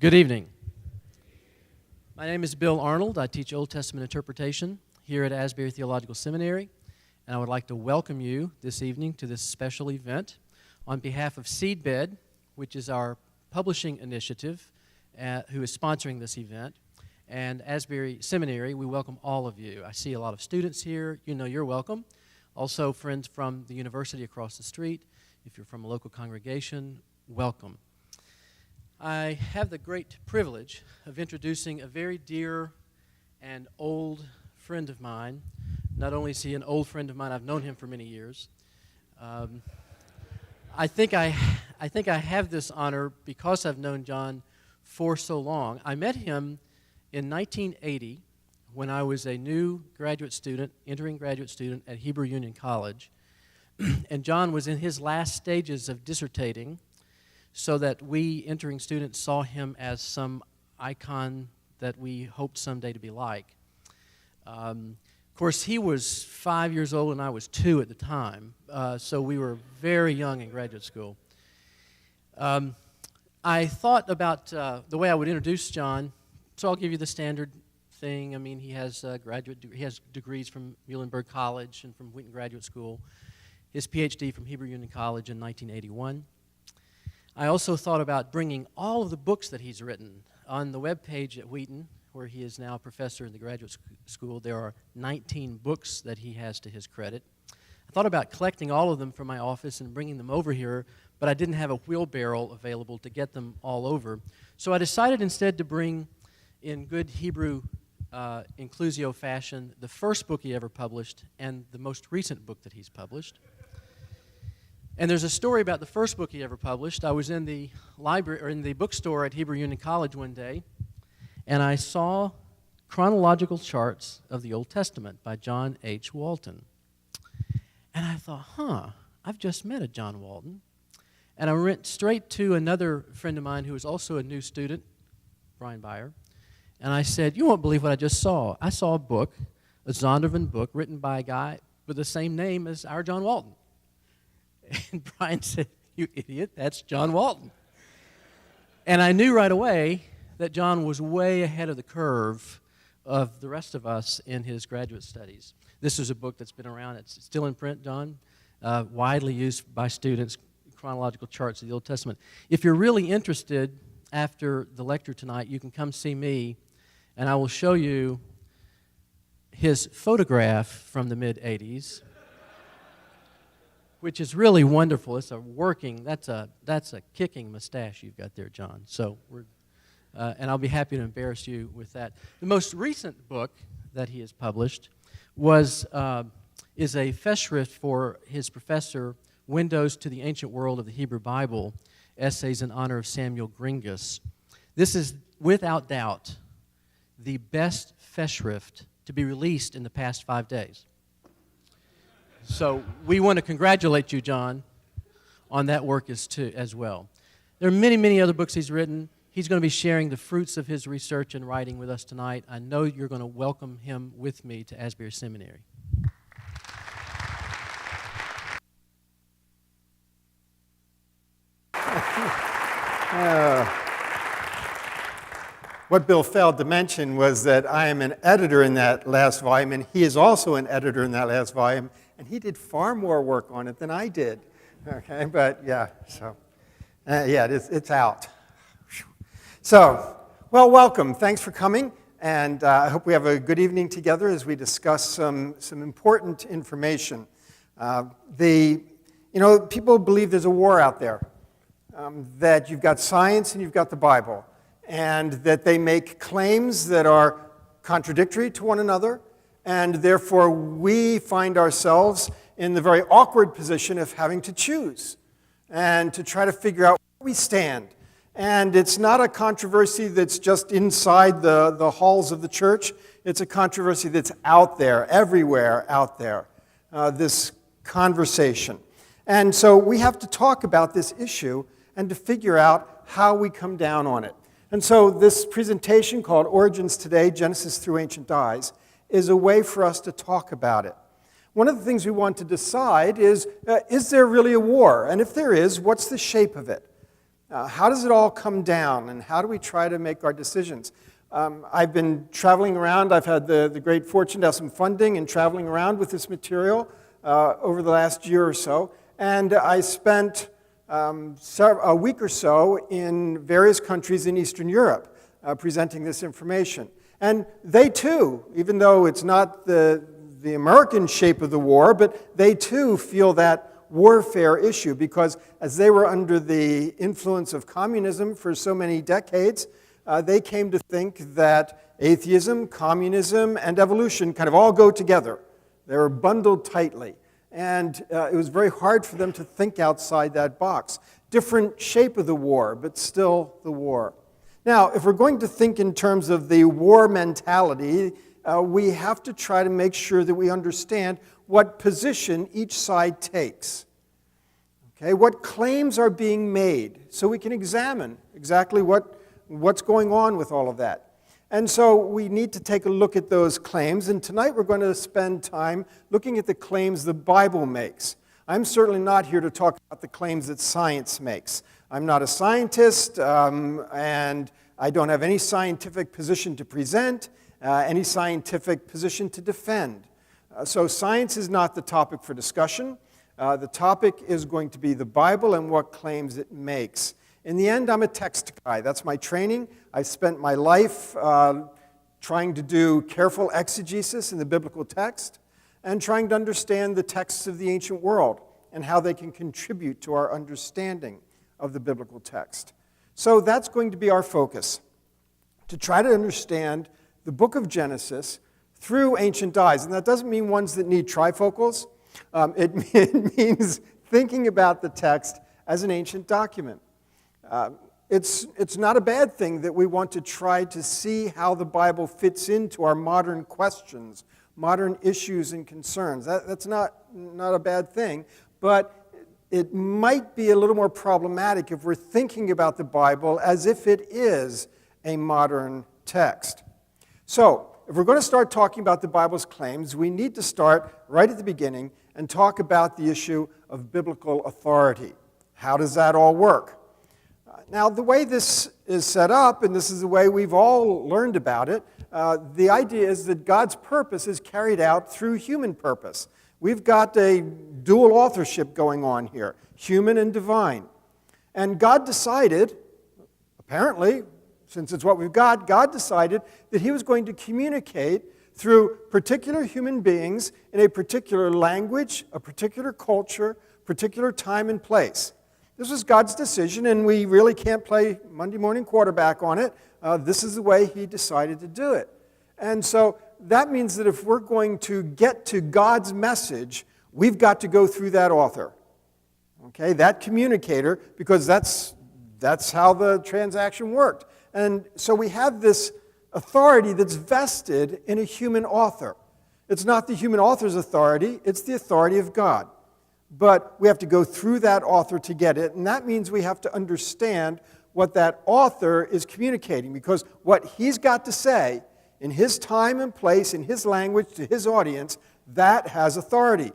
Good evening. My name is Bill Arnold. I teach Old Testament interpretation here at Asbury Theological Seminary, and I would like to welcome you this evening to this special event on behalf of Seedbed, which is our publishing initiative who is sponsoring this event, and Asbury Seminary. We welcome all of you. I see a lot of students here. You know you're welcome. Also, friends from the university across the street. If you're from a local congregation, welcome. I have the great privilege of introducing a very dear and old friend of mine. Not only is he an old friend of mine, I've known him for many years. I think I have this honor because I've known John for so long. I met him in 1980 when I was a new graduate student, entering graduate student at Hebrew Union College. And John was in his last stages of dissertating, so that we entering students saw him as some icon that we hoped someday to be like. Of course, he was 5 years old and I was 2 at the time, so we were very young in graduate school. I thought about the way I would introduce John, so I'll give you the standard thing. I mean, he has degrees from Muhlenberg College and from Wheaton Graduate School, his PhD from Hebrew Union College in 1981. I also thought about bringing all of the books that he's written. On the webpage at Wheaton, where he is now a professor in the graduate school, there are 19 books that he has to his credit. I thought about collecting all of them from my office and bringing them over here, but I didn't have a wheelbarrow available to get them all over. So I decided instead to bring, in good Hebrew inclusio fashion, the first book he ever published and the most recent book that he's published. And there's a story about the first book he ever published. I was in the library or in the bookstore at Hebrew Union College one day, and I saw chronological charts of the Old Testament by John H. Walton. And I thought, I've just met a John Walton. And I went straight to another friend of mine who was also a new student, Brian Beyer, and I said, you won't believe what I just saw. I saw a book, a Zondervan book, written by a guy with the same name as our John Walton. And Brian said, you idiot, that's John Walton. And I knew right away that John was way ahead of the curve of the rest of us in his graduate studies. This is a book that's been around. It's still in print, John, widely used by students, chronological charts of the Old Testament. If you're really interested, after the lecture tonight, you can come see me, and I will show you his photograph from the mid-'80s. Which is really wonderful. It's that's a kicking mustache you've got there, John. So and I'll be happy to embarrass you with that. The most recent book that he has published is a festschrift for his professor, Windows to the Ancient World of the Hebrew Bible, Essays in Honor of Samuel Gringus. This is, without doubt, the best festschrift to be released in the past 5 days. So we want to congratulate you, John, on that work as well. There are many, many other books he's written. He's going to be sharing the fruits of his research and writing with us tonight. I know you're going to welcome him with me to Asbury Seminary. What Bill failed to mention was that I am an editor in that last volume, and he is also an editor in that last volume, and he did far more work on it than I did. Okay, but yeah, so it's out. So, well, welcome. Thanks for coming, and I hope we have a good evening together as we discuss some important information. People believe there's a war out there, that you've got science and you've got the Bible, and that they make claims that are contradictory to one another, and therefore we find ourselves in the very awkward position of having to choose and to try to figure out where we stand. And it's not a controversy that's just inside the halls of the church. It's a controversy that's out there, everywhere out there, this conversation. And so we have to talk about this issue and to figure out how we come down on it. And so this presentation called Origins Today, Genesis Through Ancient Dyes, is a way for us to talk about it. One of the things we want to decide is there really a war? And if there is, what's the shape of it? How does it all come down, and how do we try to make our decisions? I've been traveling around. I've had the great fortune to have some funding and traveling around with this material over the last year or so. And I spent a week or so in various countries in Eastern Europe presenting this information. And they too, even though it's not the American shape of the war, but they too feel that warfare issue, because as they were under the influence of communism for so many decades, they came to think that atheism, communism, and evolution kind of all go together. They were bundled tightly. And it was very hard for them to think outside that box. Different shape of the war, but still the war. Now, if we're going to think in terms of the war mentality, we have to try to make sure that we understand what position each side takes. Okay, what claims are being made, so we can examine exactly what's going on with all of that. And so we need to take a look at those claims, and tonight we're going to spend time looking at the claims the Bible makes. I'm certainly not here to talk about the claims that science makes. I'm not a scientist, and I don't have any scientific position to present, any scientific position to defend. So science is not the topic for discussion. The topic is going to be the Bible and what claims it makes. In the end, I'm a text guy. That's my training. I spent my life trying to do careful exegesis in the biblical text and trying to understand the texts of the ancient world and how they can contribute to our understanding of the biblical text. So that's going to be our focus, to try to understand the book of Genesis through ancient eyes. And that doesn't mean ones that need trifocals. It means thinking about the text as an ancient document. It's not a bad thing that we want to try to see how the Bible fits into our modern questions, modern issues and concerns. That's not a bad thing, but it might be a little more problematic if we're thinking about the Bible as if it is a modern text. So, if we're going to start talking about the Bible's claims, we need to start right at the beginning and talk about the issue of biblical authority. How does that all work? Now, the way this is set up, and this is the way we've all learned about it, the idea is that God's purpose is carried out through human purpose. We've got a dual authorship going on here, human and divine. And God decided, apparently, since it's what we've got, God decided that he was going to communicate through particular human beings in a particular language, a particular culture, particular time and place. This was God's decision, and we really can't play Monday morning quarterback on it. This is the way he decided to do it. And so that means that if we're going to get to God's message, we've got to go through that author, okay, that communicator, because that's how the transaction worked. And so we have this authority that's vested in a human author. It's not the human author's authority, it's the authority of God. But we have to go through that author to get it, and that means we have to understand what that author is communicating, because what he's got to say in his time and place, in his language, to his audience, that has authority.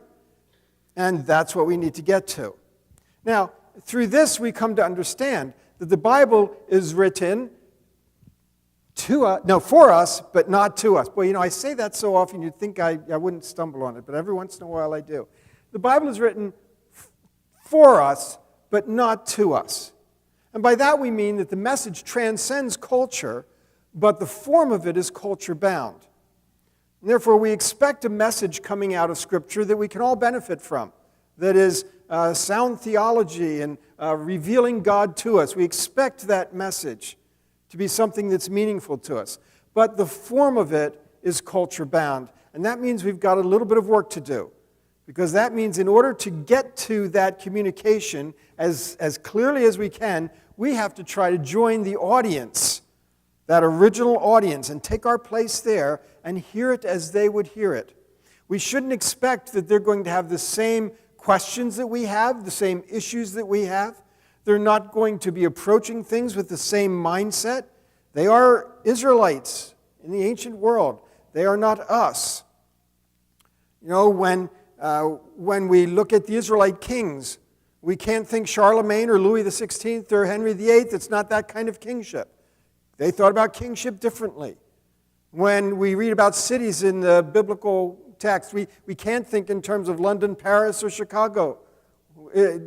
And that's what we need to get to. Now, through this, we come to understand that the Bible is written for us, but not to us. Well, I say that so often you'd think I wouldn't stumble on it, but every once in a while I do. The Bible is written for us, but not to us. And by that we mean that the message transcends culture, but the form of it is culture-bound. And therefore, we expect a message coming out of Scripture that we can all benefit from, that is sound theology and revealing God to us. We expect that message to be something that's meaningful to us. But the form of it is culture-bound. And that means we've got a little bit of work to do. Because that means in order to get to that communication as clearly as we can, we have to try to join the audience, that original audience, and take our place there and hear it as they would hear it. We shouldn't expect that they're going to have the same questions that we have, the same issues that we have. They're not going to be approaching things with the same mindset. They are Israelites in the ancient world. They are not us. When we look at the Israelite kings, We can't think Charlemagne or Louis XVI or Henry VIII. It's not that kind of kingship. They thought about kingship differently. When we read about cities in the biblical text, we can't think in terms of London, Paris, or Chicago.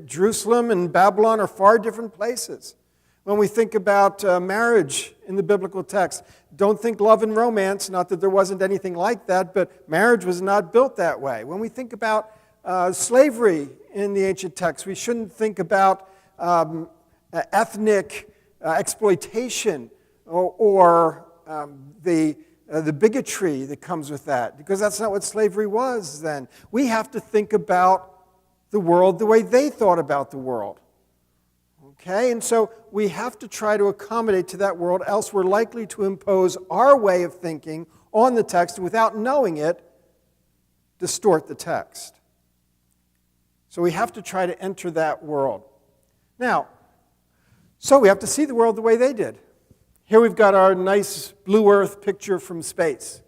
Jerusalem and Babylon are far different places. When we think about marriage in the biblical text, don't think love and romance, not that there wasn't anything like that, but marriage was not built that way. When we think about slavery in the ancient text, we shouldn't think about ethnic exploitation or the bigotry that comes with that, because that's not what slavery was then. We have to think about the world the way they thought about the world. Okay, and so we have to try to accommodate to that world, else we're likely to impose our way of thinking on the text without knowing it, distort the text. So we have to try to enter that world. Now, so we have to see the world the way they did. Here we've got our nice blue earth picture from space.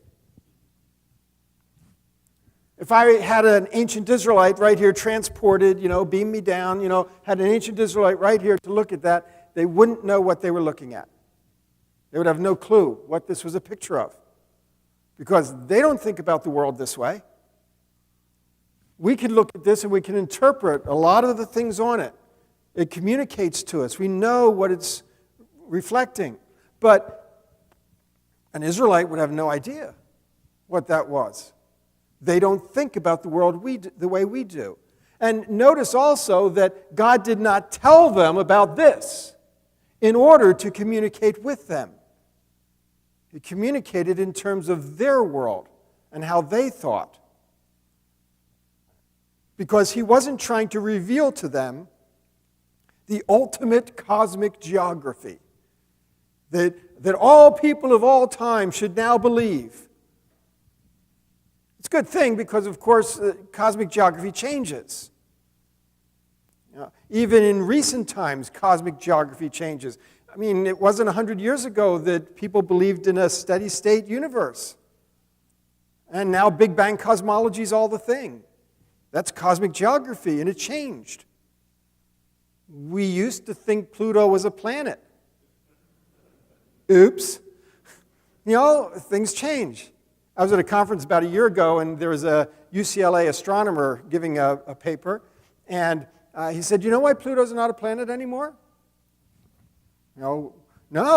If I had an ancient Israelite right here transported, beam me down, had an ancient Israelite right here to look at that, they wouldn't know what they were looking at. They would have no clue what this was a picture of, because they don't think about the world this way. We can look at this and we can interpret a lot of the things on it. It communicates to us. We know what it's reflecting. But an Israelite would have no idea what that was. They don't think about the world the way we do. And notice also that God did not tell them about this in order to communicate with them. He communicated in terms of their world and how they thought. Because he wasn't trying to reveal to them the ultimate cosmic geography that all people of all time should now believe. It's a good thing because, of course, cosmic geography changes. Even in recent times, cosmic geography changes. I mean, it wasn't 100 years ago that people believed in a steady-state universe. And now Big Bang cosmology is all the thing. That's cosmic geography, and it changed. We used to think Pluto was a planet. Oops. Things change. I was at a conference about a year ago, and there was a UCLA astronomer giving a paper, and he said, "You know why Pluto's not a planet anymore?" No,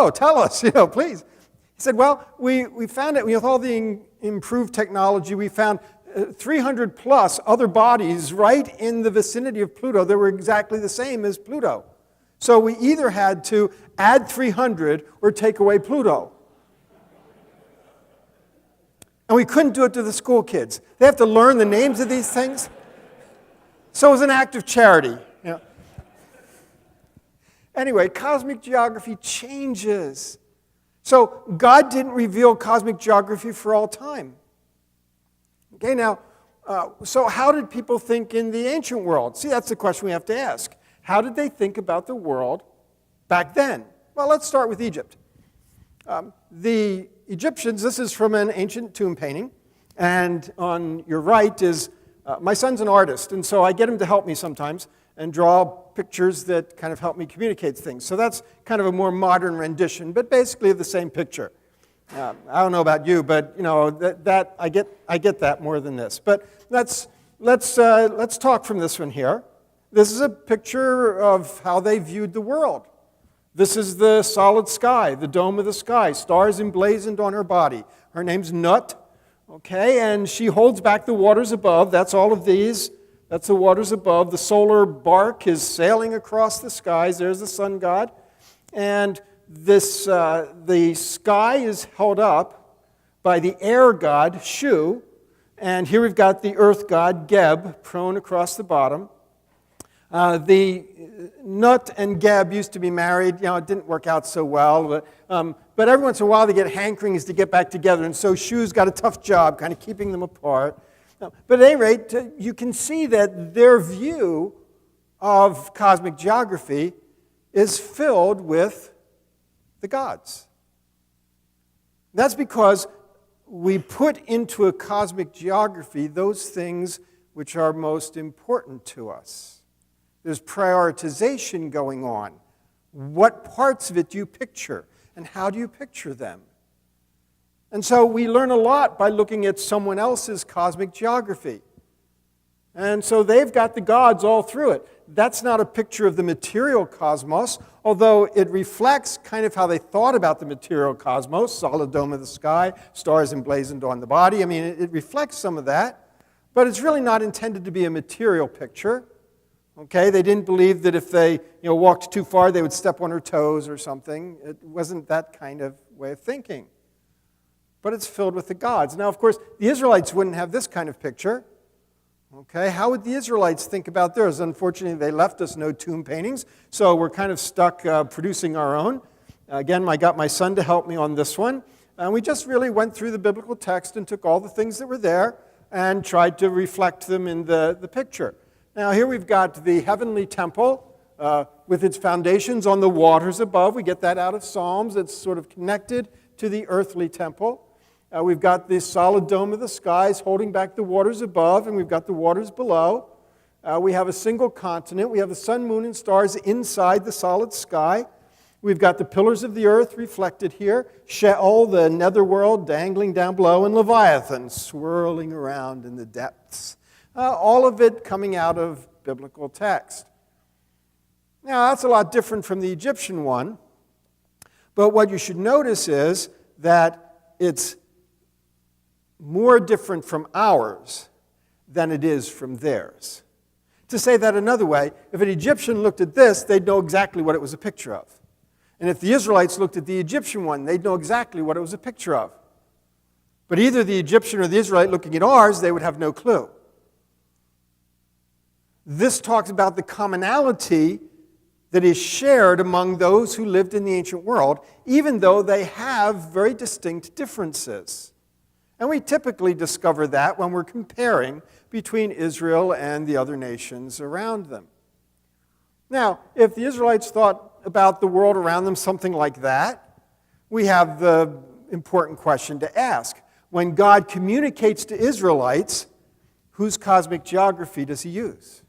tell us, please. He said, "Well, we found it with all the improved technology. We found 300 plus other bodies right in the vicinity of Pluto that were exactly the same as Pluto. So we either had to add 300 or take away Pluto. And we couldn't do it to the school kids. They have to learn the names of these things. So it was an act of charity. Anyway, cosmic geography changes. So God didn't reveal cosmic geography for all time. Okay, now, so how did people think in the ancient world? See, that's the question we have to ask. How did they think about the world back then? Well, let's start with Egypt. The Egyptians, this is from an ancient tomb painting, and on your right is, my son's an artist, and so I get him to help me sometimes and draw pictures that kind of help me communicate things. So that's kind of a more modern rendition, but basically the same picture. I don't know about you, but that I get that more than this. But let's talk from this one here. This is a picture of how they viewed the world. This is the solid sky, the dome of the sky, stars emblazoned on her body. Her name's Nut, okay, and she holds back the waters above. That's all of these. That's the waters above. The solar bark is sailing across the skies. There's the sun god. And the sky is held up by the air god, Shu, and here we've got the earth god, Geb, prone across the bottom. The Nut and Geb used to be married. It didn't work out so well, but every once in a while they get hankerings to get back together, and so Shu's got a tough job kind of keeping them apart. But at any rate, you can see that their view of cosmic geography is filled with the gods. That's because we put into a cosmic geography those things which are most important to us. There's prioritization going on. What parts of it do you picture, and how do you picture them? And so we learn a lot by looking at someone else's cosmic geography. And so they've got the gods all through it. That's not a picture of the material cosmos, although it reflects kind of how they thought about the material cosmos, solid dome of the sky, stars emblazoned on the body. I mean, it reflects some of that, but it's really not intended to be a material picture. Okay, they didn't believe that if they walked too far, they would step on her toes or something. It wasn't that kind of way of thinking. But it's filled with the gods. Now, of course, the Israelites wouldn't have this kind of picture. Okay, how would the Israelites think about theirs? Unfortunately, they left us no tomb paintings, so we're kind of stuck producing our own. Again, I got my son to help me on this one. And we just really went through the biblical text and took all the things that were there and tried to reflect them in the picture. Now, here we've got the heavenly temple with its foundations on the waters above. We get that out of Psalms. It's sort of connected to the earthly temple. We've got the solid dome of the skies holding back the waters above, and we've got the waters below. We have a single continent. We have the sun, moon, and stars inside the solid sky. We've got the pillars of the earth reflected here, Sheol, the netherworld, dangling down below, and Leviathan swirling around in the depths. All of it coming out of biblical text. Now, that's a lot different from the Egyptian one, but what you should notice is that it's more different from ours than it is from theirs. To say that another way, if an Egyptian looked at this, they'd know exactly what it was a picture of. And if the Israelites looked at the Egyptian one, they'd know exactly what it was a picture of. But either the Egyptian or the Israelite looking at ours, they would have no clue. This talks about the commonality that is shared among those who lived in the ancient world, even though they have very distinct differences. And we typically discover that when we're comparing between Israel and the other nations around them. Now, if the Israelites thought about the world around them something like that, we have the important question to ask. When God communicates to Israelites, whose cosmic geography does he use?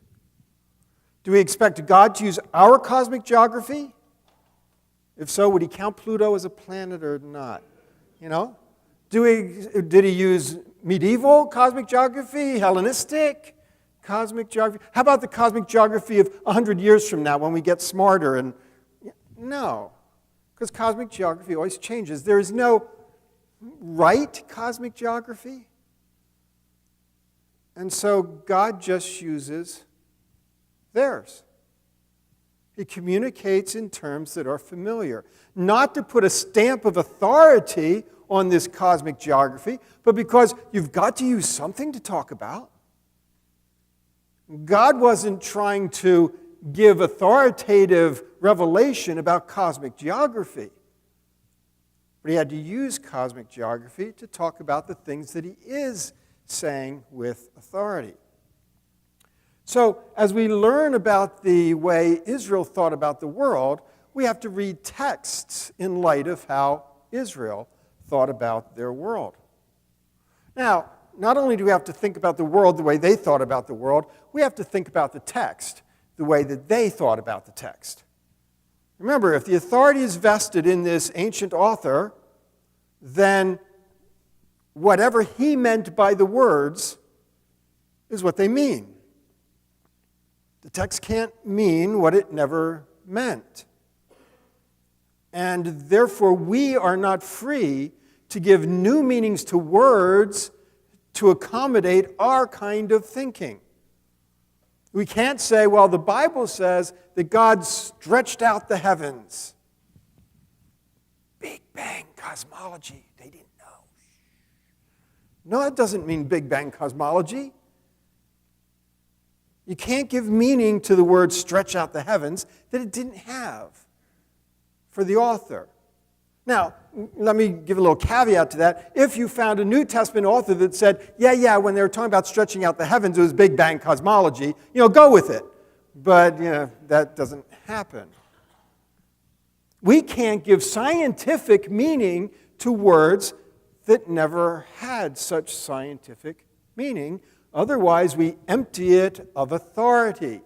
Do we expect God to use our cosmic geography? If so, would he count Pluto as a planet or not? Did he use medieval cosmic geography, Hellenistic cosmic geography? How about the cosmic geography of 100 years from now when we get smarter? No, because cosmic geography always changes. There is no right cosmic geography. And so God just uses theirs. He communicates in terms that are familiar. Not to put a stamp of authority on this cosmic geography, but because you've got to use something to talk about. God wasn't trying to give authoritative revelation about cosmic geography, but he had to use cosmic geography to talk about the things that he is saying with authority. So, as we learn about the way Israel thought about the world, we have to read texts in light of how Israel thought about their world. Now, not only do we have to think about the world the way they thought about the world, we have to think about the text the way that they thought about the text. Remember, if the authority is vested in this ancient author, then whatever he meant by the words is what they mean. The text can't mean what it never meant. And therefore, we are not free to give new meanings to words to accommodate our kind of thinking. We can't say, well, the Bible says that God stretched out the heavens. Big Bang cosmology. They didn't know. No, that doesn't mean Big Bang cosmology. You can't give meaning to the word stretch out the heavens that it didn't have for the author. Now, let me give a little caveat to that. If you found a New Testament author that said, yeah, when they were talking about stretching out the heavens, it was Big Bang cosmology, go with it. But, that doesn't happen. We can't give scientific meaning to words that never had such scientific meaning. Otherwise, we empty it of authority.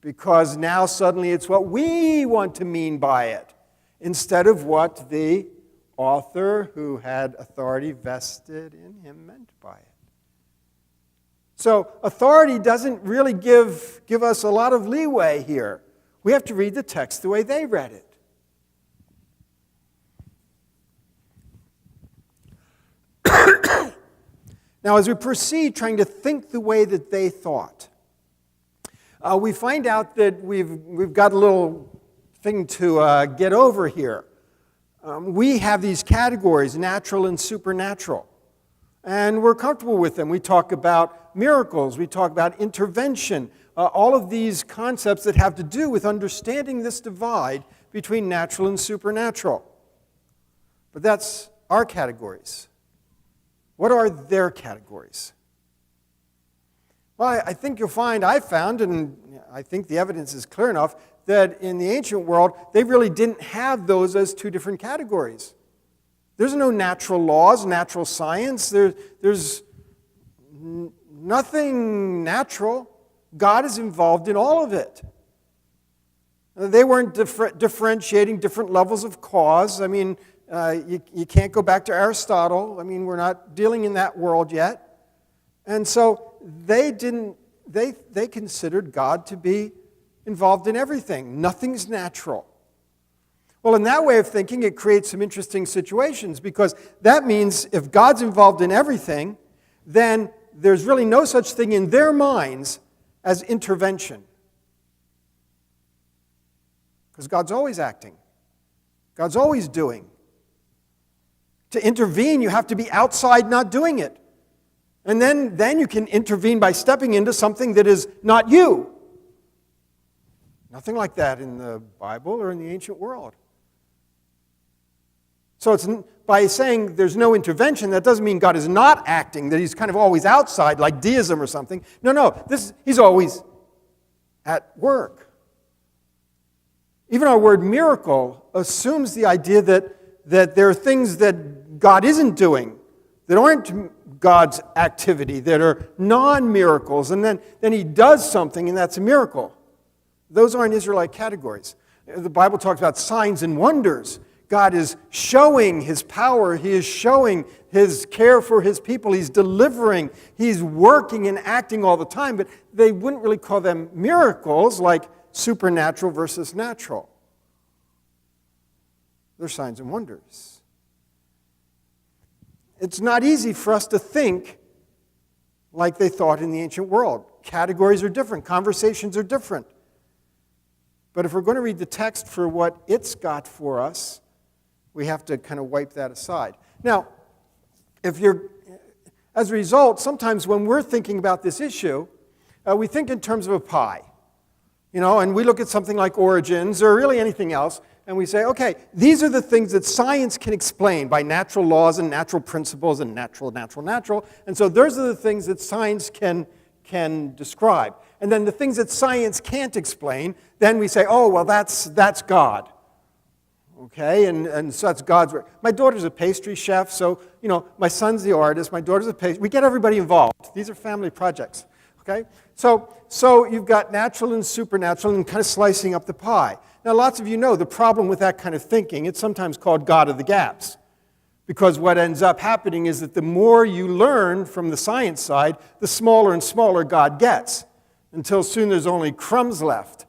because now suddenly it's what we want to mean by it, instead of what the author who had authority vested in him meant by it. So authority doesn't really give us a lot of leeway here. We have to read the text the way they read it. Now, as we proceed trying to think the way that they thought, we find out that we've got a little thing to get over here. We have these categories, natural and supernatural, and we're comfortable with them. We talk about miracles, we talk about intervention, all of these concepts that have to do with understanding this divide between natural and supernatural. But that's our categories. What are their categories? Well, I think you'll find, I found, and I think the evidence is clear enough, that in the ancient world, they really didn't have those as two different categories. There's no natural laws, natural science. There's nothing natural. God is involved in all of it. They weren't differentiating different levels of cause. I mean, you can't go back to Aristotle. I mean, we're not dealing in that world yet. And so they considered God to be involved in everything. Nothing's natural. Well, in that way of thinking, it creates some interesting situations, because that means if God's involved in everything, then there's really no such thing in their minds as intervention. Because God's always acting. God's always doing. To intervene, you have to be outside not doing it. And then you can intervene by stepping into something that is not you. Nothing like that in the Bible or in the ancient world. So it's by saying there's no intervention, that doesn't mean God is not acting, that he's kind of always outside, like deism or something. No, he's always at work. Even our word miracle assumes the idea that there are things that God isn't doing, that aren't God's activity, that are non-miracles, and then he does something, and that's a miracle. Those aren't Israelite categories. The Bible talks about signs and wonders. God is showing his power. He is showing his care for his people. He's delivering. He's working and acting all the time. But they wouldn't really call them miracles, like supernatural versus natural. They're signs and wonders. It's not easy for us to think like they thought in the ancient world. Categories are different. Conversations are different. But if we're going to read the text for what it's got for us, we have to kind of wipe that aside. Now, as a result, sometimes when we're thinking about this issue, we think in terms of a pie. And we look at something like origins or really anything else, and we say, okay, these are the things that science can explain by natural laws and natural principles and natural. And so those are the things that science can describe. And then the things that science can't explain, then we say, oh, well, that's God. Okay, and so that's God's work. My daughter's a pastry chef, so, my son's the artist, my daughter's a pastry. We get everybody involved. These are family projects. Okay, so you've got natural and supernatural and kind of slicing up the pie. Now, lots of you know the problem with that kind of thinking. It's sometimes called God of the gaps. Because what ends up happening is that the more you learn from the science side, the smaller and smaller God gets, until soon there's only crumbs left.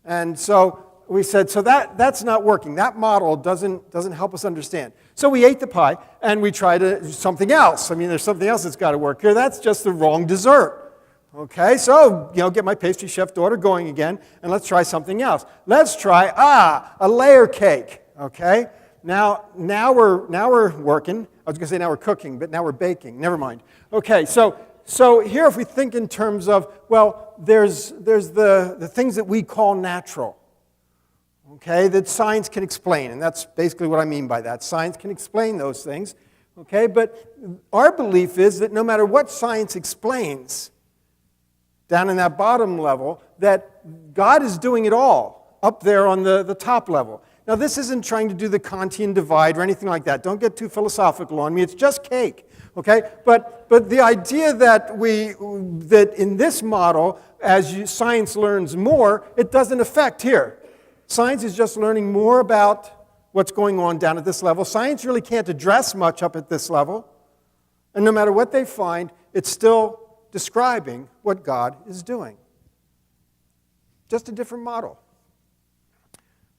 And so we said, so that's not working. That model doesn't help us understand. So we ate the pie, and we tried something else. I mean, there's something else that's got to work here. That's just the wrong dessert. Okay, so, get my pastry chef daughter going again, and let's try something else. Let's try, a layer cake. Okay, now we're working. I was going to say now we're cooking, but now we're baking. Never mind. Okay, so here if we think in terms of, well, there's the things that we call natural. Okay, that science can explain, and that's basically what I mean by that. Science can explain those things. Okay, but our belief is that no matter what science explains, down in that bottom level, that God is doing it all up there on the top level. Now, this isn't trying to do the Kantian divide or anything like that. Don't get too philosophical on me. It's just cake. Okay? But the idea that that in this model, science learns more, it doesn't affect here. Science is just learning more about what's going on down at this level. Science really can't address much up at this level. And no matter what they find, it's still describing what God is doing. Just a different model.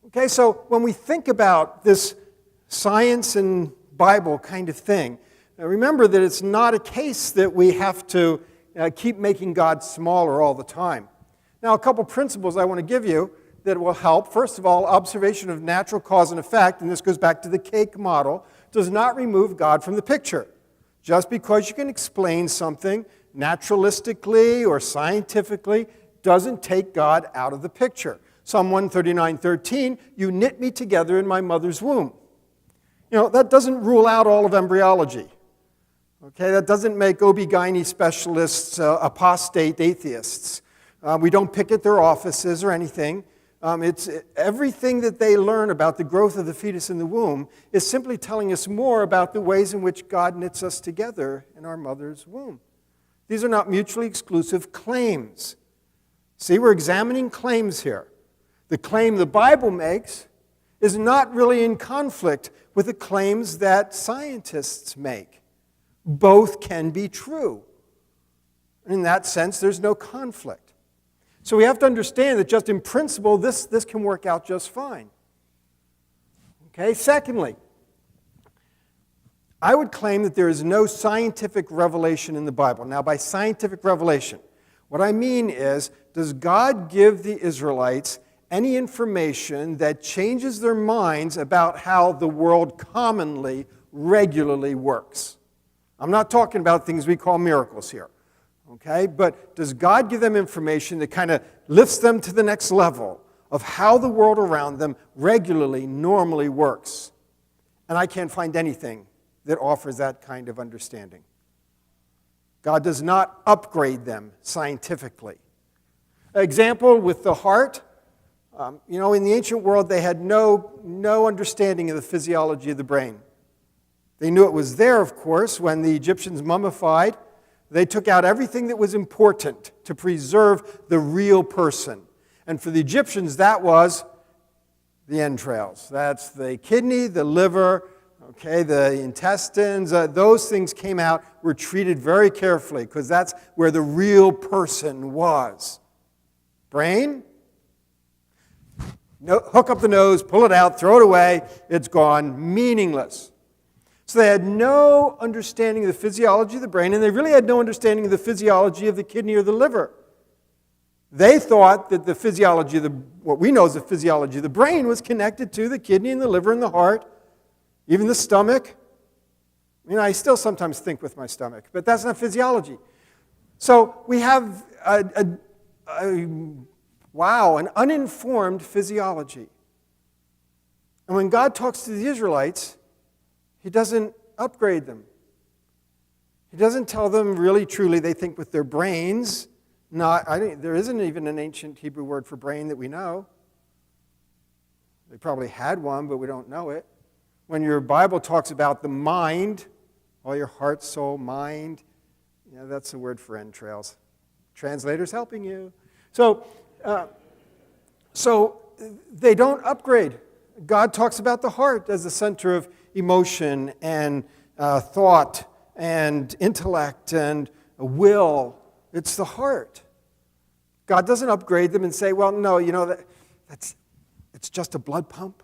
Okay, so when we think about this science and Bible kind of thing, now remember that it's not a case that we have to keep making God smaller all the time. Now, a couple principles I want to give you that will help. First of all, observation of natural cause and effect, and this goes back to the cake model, does not remove God from the picture. Just because you can explain something naturalistically or scientifically doesn't take God out of the picture. Psalm 139:13, you knit me together in my mother's womb. You know, that doesn't rule out all of embryology. Okay, that doesn't make OB-GYN specialists apostate atheists. We don't picket their offices or anything. It's everything that they learn about the growth of the fetus in the womb is simply telling us more about the ways in which God knits us together in our mother's womb. These are not mutually exclusive claims. See, we're examining claims here. The claim the Bible makes is not really in conflict with the claims that scientists make. Both can be true. In that sense, there's no conflict. So we have to understand that just in principle, this can work out just fine. Okay, secondly, I would claim that there is no scientific revelation in the Bible. Now, by scientific revelation, what I mean is, does God give the Israelites any information that changes their minds about how the world commonly, regularly works? I'm not talking about things we call miracles here. Okay, but does God give them information that kind of lifts them to the next level of how the world around them regularly, normally works? And I can't find anything that offers that kind of understanding. God does not upgrade them scientifically. Example with the heart. In the ancient world, they had no understanding of the physiology of the brain. They knew it was there, of course, when the Egyptians mummified. They took out everything that was important to preserve the real person. And for the Egyptians, that was the entrails. That's the kidney, the liver, okay, the intestines. Those things came out, were treated very carefully because that's where the real person was. Brain? No, hook up the nose, pull it out, throw it away. It's gone, meaningless. So they had no understanding of the physiology of the brain, and they really had no understanding of the physiology of the kidney or the liver. They thought that the physiology of what we know as the physiology of the brain was connected to the kidney and the liver and the heart, even the stomach. I still sometimes think with my stomach, but that's not physiology. So we have an uninformed physiology. And when God talks to the Israelites, He doesn't upgrade them. He doesn't tell them really, truly, they think with their brains. There isn't even an ancient Hebrew word for brain that we know. They probably had one, but we don't know it. When your Bible talks about the mind, all your heart, soul, mind, that's the word for entrails. Translators helping you. So they don't upgrade. God talks about the heart as the center of emotion and thought and intellect and will. It's the heart. God doesn't upgrade them and say, well, no, it's just a blood pump.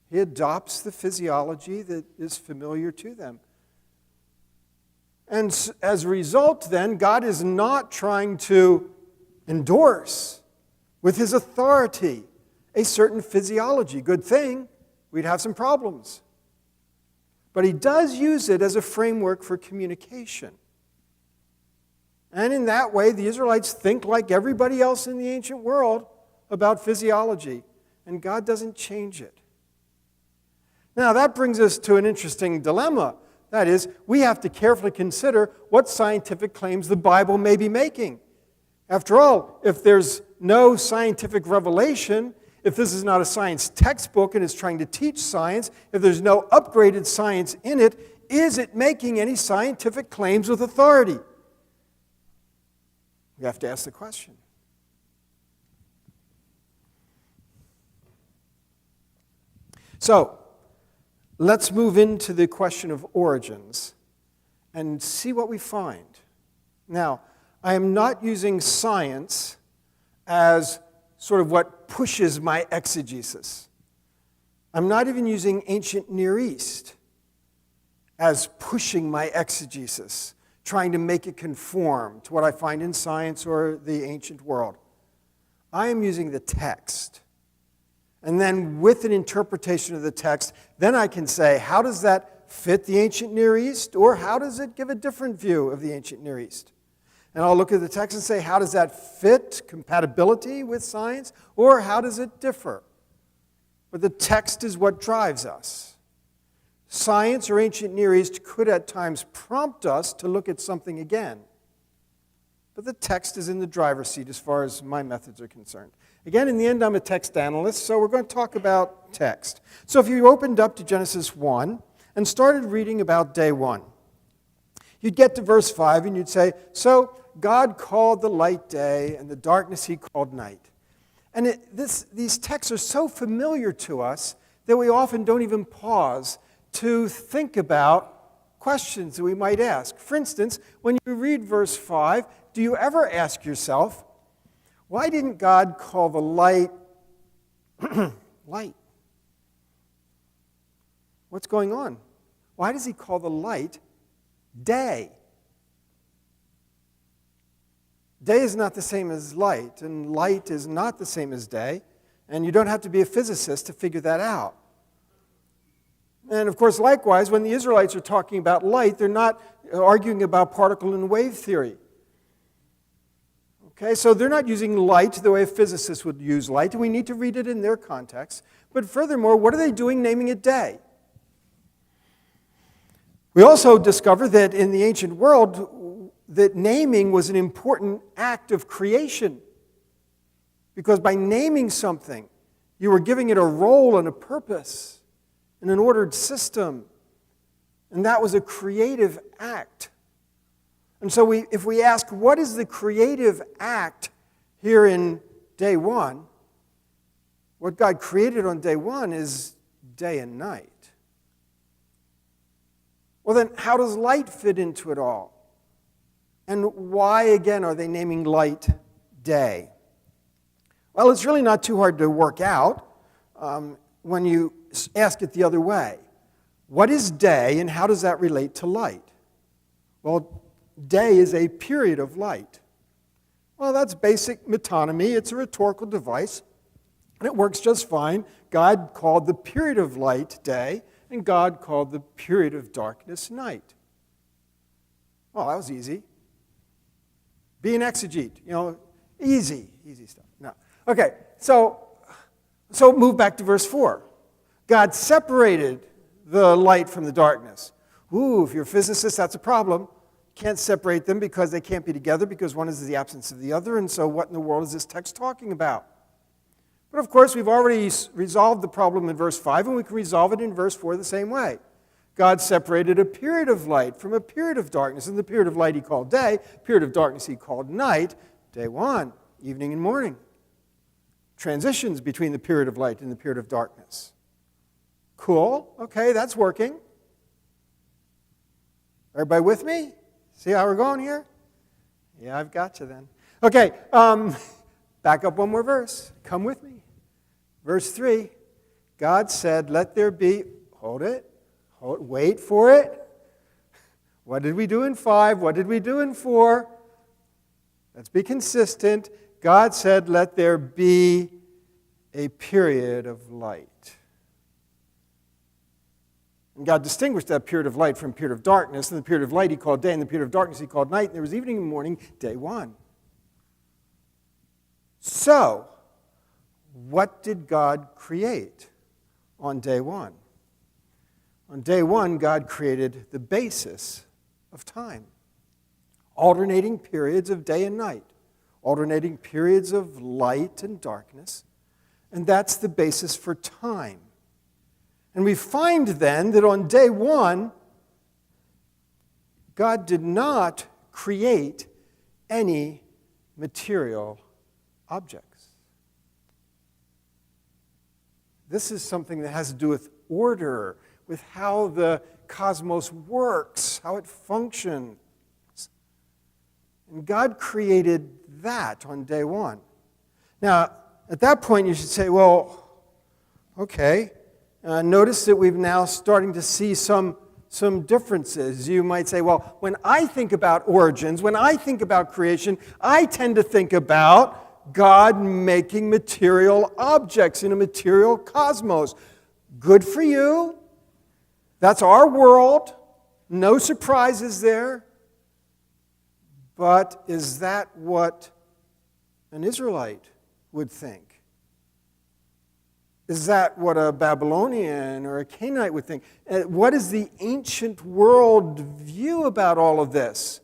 He adopts the physiology that is familiar to them. And as a result, then, God is not trying to endorse with His authority a certain physiology. Good thing, we'd have some problems. But He does use it as a framework for communication. And in that way, the Israelites think like everybody else in the ancient world about physiology, and God doesn't change it. Now, that brings us to an interesting dilemma. That is, we have to carefully consider what scientific claims the Bible may be making. After all, if there's no scientific revelation, if this is not a science textbook and is trying to teach science, if there's no upgraded science in it, is it making any scientific claims with authority? We have to ask the question. So, let's move into the question of origins and see what we find. Now, I am not using science as sort of what pushes my exegesis. I'm not even using ancient Near East as pushing my exegesis, trying to make it conform to what I find in science or the ancient world. I am using the text. And then with an interpretation of the text, then I can say, how does that fit the ancient Near East? Or how does it give a different view of the ancient Near East? And I'll look at the text and say, how does that fit compatibility with science? Or how does it differ? But the text is what drives us. Science or ancient Near East could at times prompt us to look at something again. But the text is in the driver's seat as far as my methods are concerned. Again, in the end, I'm a text analyst, so we're going to talk about text. So if you opened up to Genesis 1 and started reading about day 1, you'd get to verse 5 and you'd say, so God called the light day and the darkness he called night. And these texts are so familiar to us that we often don't even pause to think about questions that we might ask. For instance, when you read verse 5, do you ever ask yourself, why didn't God call the light light? What's going on? Why does he call the light day? Day is not the same as light, and light is not the same as day, and you don't have to be a physicist to figure that out. And of course, likewise, when the Israelites are talking about light, they're not arguing about particle and wave theory. Okay, so they're not using light the way a physicist would use light, and we need to read it in their context. But furthermore, what are they doing naming it day? We also discover that in the ancient world, that naming was an important act of creation. Because by naming something, you were giving it a role and a purpose and an ordered system. And that was a creative act. And so if we ask, what is the creative act here in day 1? What God created on day 1 is day and night. Well then, how does light fit into it all? And why, again, are they naming light day? Well, it's really not too hard to work out when you ask it the other way. What is day, and how does that relate to light? Well, day is a period of light. Well, that's basic metonymy. It's a rhetorical device, and it works just fine. God called the period of light day, and God called the period of darkness night. Well, that was easy. Be an exegete, easy stuff. No. Okay, so move back to verse 4. God separated the light from the darkness. Ooh, if you're a physicist, that's a problem. Can't separate them because they can't be together because one is the absence of the other, and so what in the world is this text talking about? But of course, we've already resolved the problem in verse 5, and we can resolve it in verse 4 the same way. God separated a period of light from a period of darkness. And the period of light he called day, period of darkness he called night. Day 1, evening and morning. Transitions between the period of light and the period of darkness. Cool. Okay, that's working. Everybody with me? See how we're going here? Yeah, I've got you then. Okay, back up one more verse. Come with me. Verse 3. God said, let there be, hold it. Wait for it. What did we do in 5? What did we do in 4? Let's be consistent. God said, let there be a period of light. And God distinguished that period of light from period of darkness. And the period of light he called day, and the period of darkness he called night. And there was evening and morning, day 1. So, what did God create on day 1? On day 1, God created the basis of time. Alternating periods of day and night. Alternating periods of light and darkness. And that's the basis for time. And we find then that on day one, God did not create any material objects. This is something that has to do with order, with how the cosmos works, how it functions. And God created that on day one. Now, at that point, you should say, well, okay, notice that we've now starting to see some differences. You might say, well, when I think about origins, when I think about creation, I tend to think about God making material objects in a material cosmos. Good for you. That's our world. No surprises there. But is that what an Israelite would think? Is that what a Babylonian or a Canaanite would think? What is the ancient world view about all of this?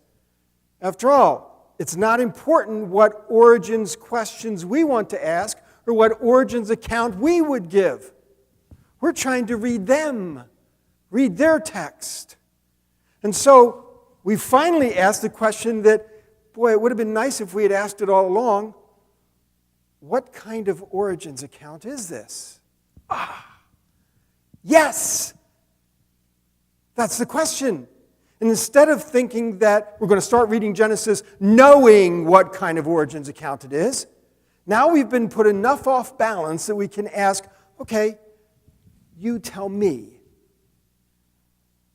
After all, it's not important what origins questions we want to ask or what origins account we would give. We're trying to read them, read their text. And so we finally asked the question that, boy, it would have been nice if we had asked it all along. What kind of origins account is this? Yes! That's the question. And instead of thinking that we're going to start reading Genesis knowing what kind of origins account it is, now we've been put enough off balance that we can ask, okay, you tell me,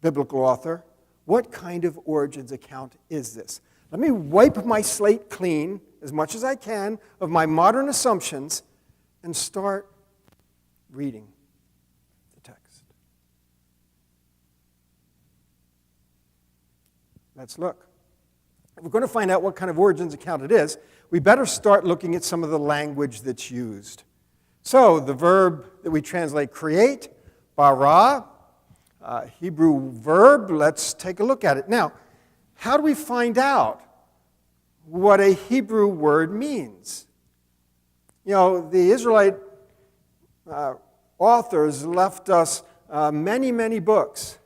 biblical author, what kind of origins account is this? Let me wipe my slate clean as much as I can of my modern assumptions and start reading the text. Let's look. If we're going to find out what kind of origins account it is, we better start looking at some of the language that's used. So, the verb that we translate create, bara, Hebrew verb, let's take a look at it. Now, how do we find out what a Hebrew word means? You know, the Israelite authors left us many, many books,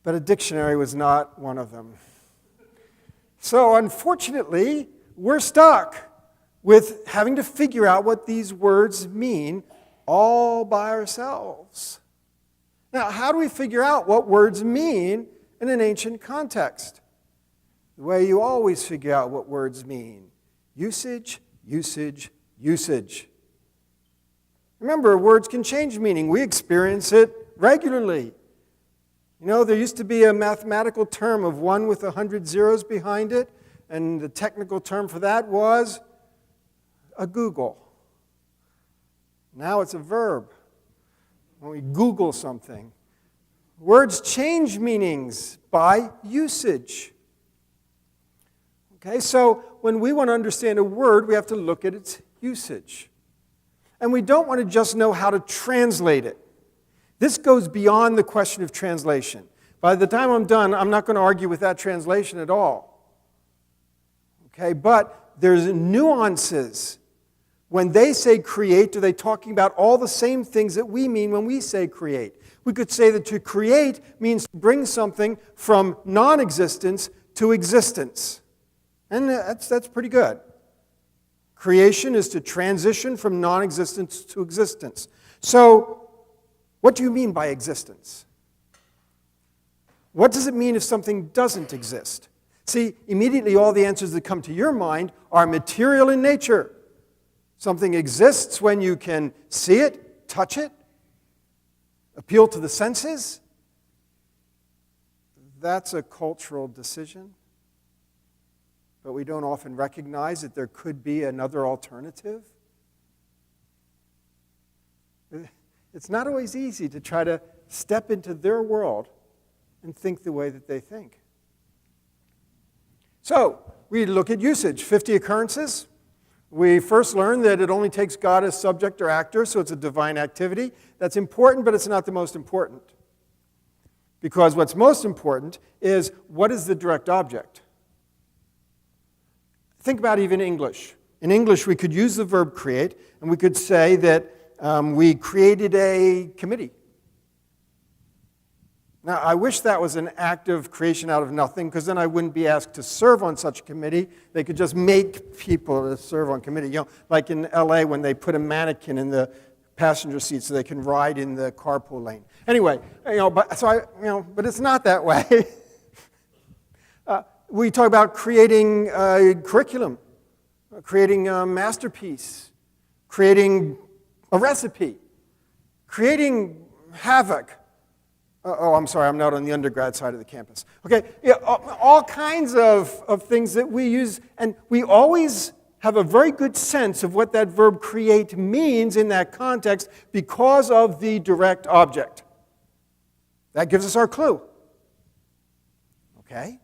but a dictionary was not one of them. So unfortunately, we're stuck with having to figure out what these words mean all by ourselves. Now, how do we figure out what words mean in an ancient context? The way you always figure out what words mean. Usage, usage, usage. Remember, words can change meaning. We experience it regularly. You know, there used to be a mathematical term of 1 with 100 zeros behind it, and the technical term for that was a Google. Now it's a verb. When we Google something. Words change meanings by usage. Okay, so when we want to understand a word, we have to look at its usage. And we don't want to just know how to translate it. This goes beyond the question of translation. By the time I'm done, I'm not going to argue with that translation at all. Okay, but there's nuances. When they say create, are they talking about all the same things that we mean when we say create? We could say that to create means to bring something from non-existence to existence. And that's pretty good. Creation is to transition from non-existence to existence. So, what do you mean by existence? What does it mean if something doesn't exist? See, immediately all the answers that come to your mind are material in nature. Something exists when you can see it, touch it, appeal to the senses. That's a cultural decision. But we don't often recognize that there could be another alternative. It's not always easy to try to step into their world and think the way that they think. So, we look at usage, 50 occurrences. We first learn that it only takes God as subject or actor, so it's a divine activity. That's important, but it's not the most important. Because what's most important is, what is the direct object? Think about even English. in English, we could use the verb create, and we could say that we created a committee. Now, I wish that was an act of creation out of nothing, because then I wouldn't be asked to serve on such a committee. They could just make people to serve on committee. You know, like in LA when they put a mannequin in the passenger seat so they can ride in the carpool lane. Anyway, but it's not that way. We talk about creating a curriculum, creating a masterpiece, creating a recipe, creating havoc. Oh, I'm sorry, I'm not on the undergrad side of the campus. Okay, yeah, all kinds of things that we use, and we always have a very good sense of what that verb create means in that context because of the direct object. That gives us our clue. Okay,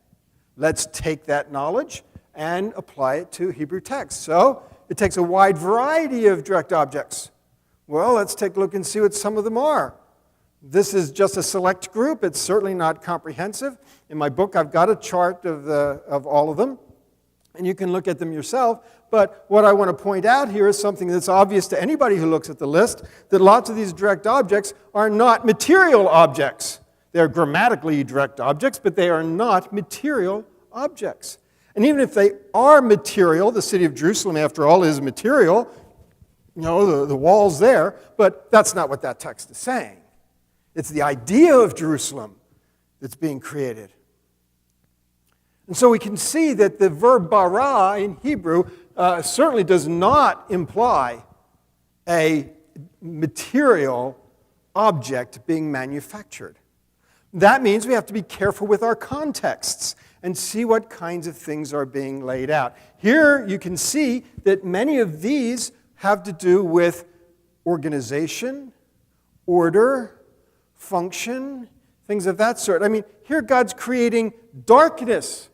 let's take that knowledge and apply it to Hebrew text. So it takes a wide variety of direct objects. Well, let's take a look and see what some of them are. This is just a select group. It's certainly not comprehensive. In my book, I've got a chart of all of them, and you can look at them yourself. But what I want to point out here is something that's obvious to anybody who looks at the list, that lots of these direct objects are not material objects. They're grammatically direct objects, but they are not material objects. And even if they are material, the city of Jerusalem, after all, is material, you know, the wall's there, but that's not what that text is saying. It's the idea of Jerusalem that's being created. And so we can see that the verb bara in Hebrew certainly does not imply a material object being manufactured. That means we have to be careful with our contexts and see what kinds of things are being laid out. Here you can see that many of these have to do with organization, order, function, things of that sort. I mean, here God's creating darkness.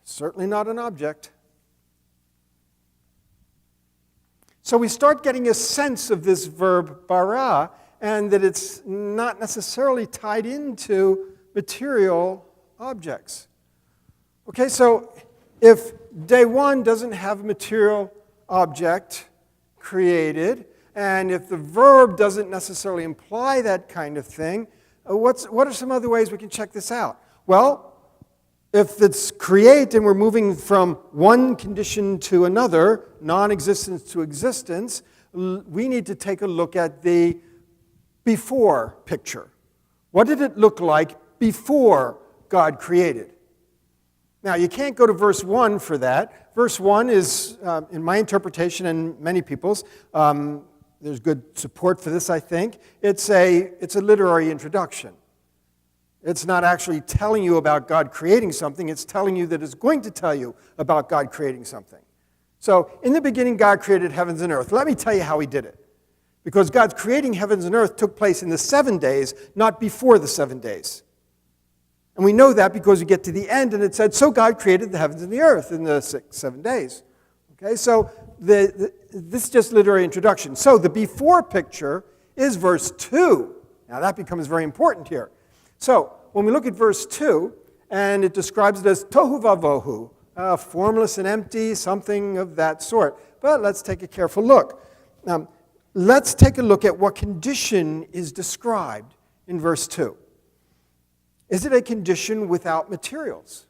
Certainly not an object. So we start getting a sense of this verb bara, and that it's not necessarily tied into material objects. Okay, so if day one doesn't have a material object created, and if the verb doesn't necessarily imply that kind of thing, what are some other ways we can check this out? Well, if it's create and we're moving from one condition to another, non-existence to existence, we need to take a look at the before picture. What did it look like before God created? Now, you can't go to verse 1 for that. Verse 1 is, in my interpretation and many people's, there's good support for this, I think. It's a literary introduction. It's not actually telling you about God creating something. It's telling you that it's going to tell you about God creating something. So, in the beginning, God created heavens and earth. Let me tell you how he did it. Because God's creating heavens and earth took place in the 7 days, not before the 7 days. And we know that because we get to the end and it said, so God created the heavens and the earth in the 7 days. Okay, so this is just literary introduction. So the before picture is verse 2. Now that becomes very important here. So when we look at verse 2, and it describes it as tohu vavohu, formless and empty, something of that sort. But let's take a careful look. Let's take a look at what condition is described in verse 2. Is it a condition without materials?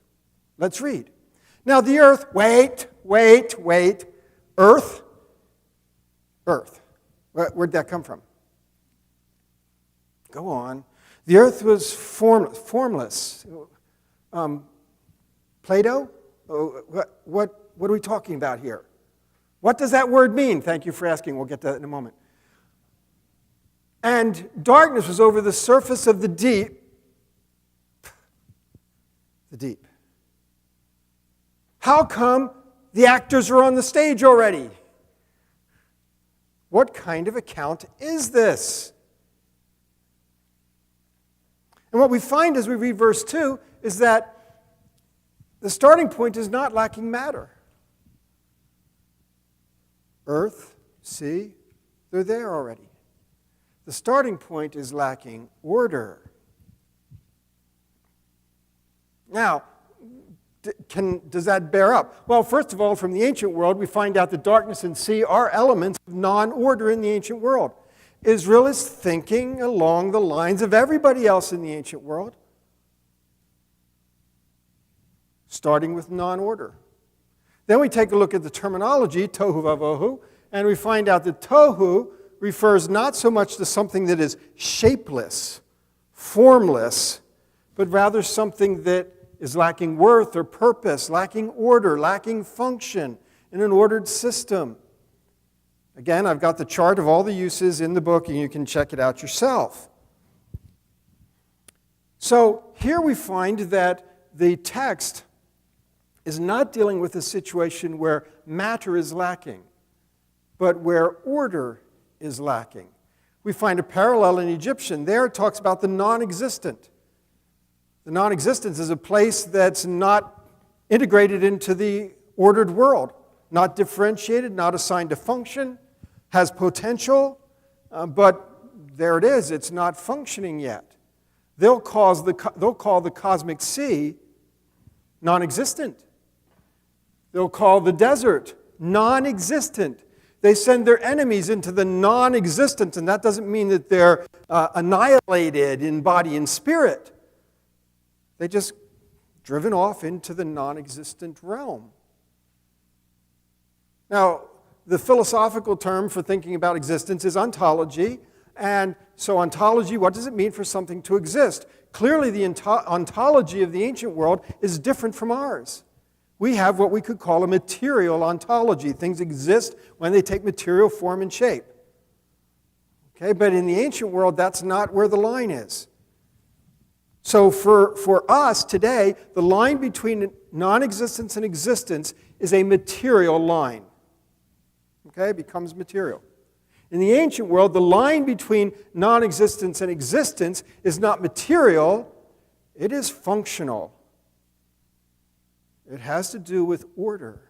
Let's read. Now the earth, wait. Earth. Where'd that come from? Go on. The earth was formless. Plato? What are we talking about here? What does that word mean? Thank you for asking. We'll get to that in a moment. And darkness was over the surface of the deep. The deep. How come the actors are on the stage already? What kind of account is this? And what we find as we read verse 2 is that the starting point is not lacking matter. Earth, sea, they're there already. The starting point is lacking order. Now, Does that bear up? Well, first of all, from the ancient world, we find out that darkness and sea are elements of non-order in the ancient world. Israel is thinking along the lines of everybody else in the ancient world, starting with non-order. Then we take a look at the terminology, tohu vavohu, and we find out that tohu refers not so much to something that is shapeless, formless, but rather something that is lacking worth or purpose, lacking order, lacking function in an ordered system. Again, I've got the chart of all the uses in the book, and you can check it out yourself. So here we find that the text is not dealing with a situation where matter is lacking, but where order is lacking. We find a parallel in Egyptian. There it talks about the non-existent. The non-existence is a place that's not integrated into the ordered world, not differentiated, not assigned a function, has potential, but there it is. It's not functioning yet. They'll call the cosmic sea non-existent. They'll call the desert non-existent. They send their enemies into the non-existent, and that doesn't mean that they're annihilated in body and spirit. They just driven off into the non-existent realm. Now, the philosophical term for thinking about existence is ontology. And so ontology, what does it mean for something to exist? Clearly, the ontology of the ancient world is different from ours. We have what we could call a material ontology. Things exist when they take material form and shape. Okay, but in the ancient world, that's not where the line is. So for us today, the line between non-existence and existence is a material line. Okay, it becomes material. In the ancient world, the line between non-existence and existence is not material, it is functional. It has to do with order.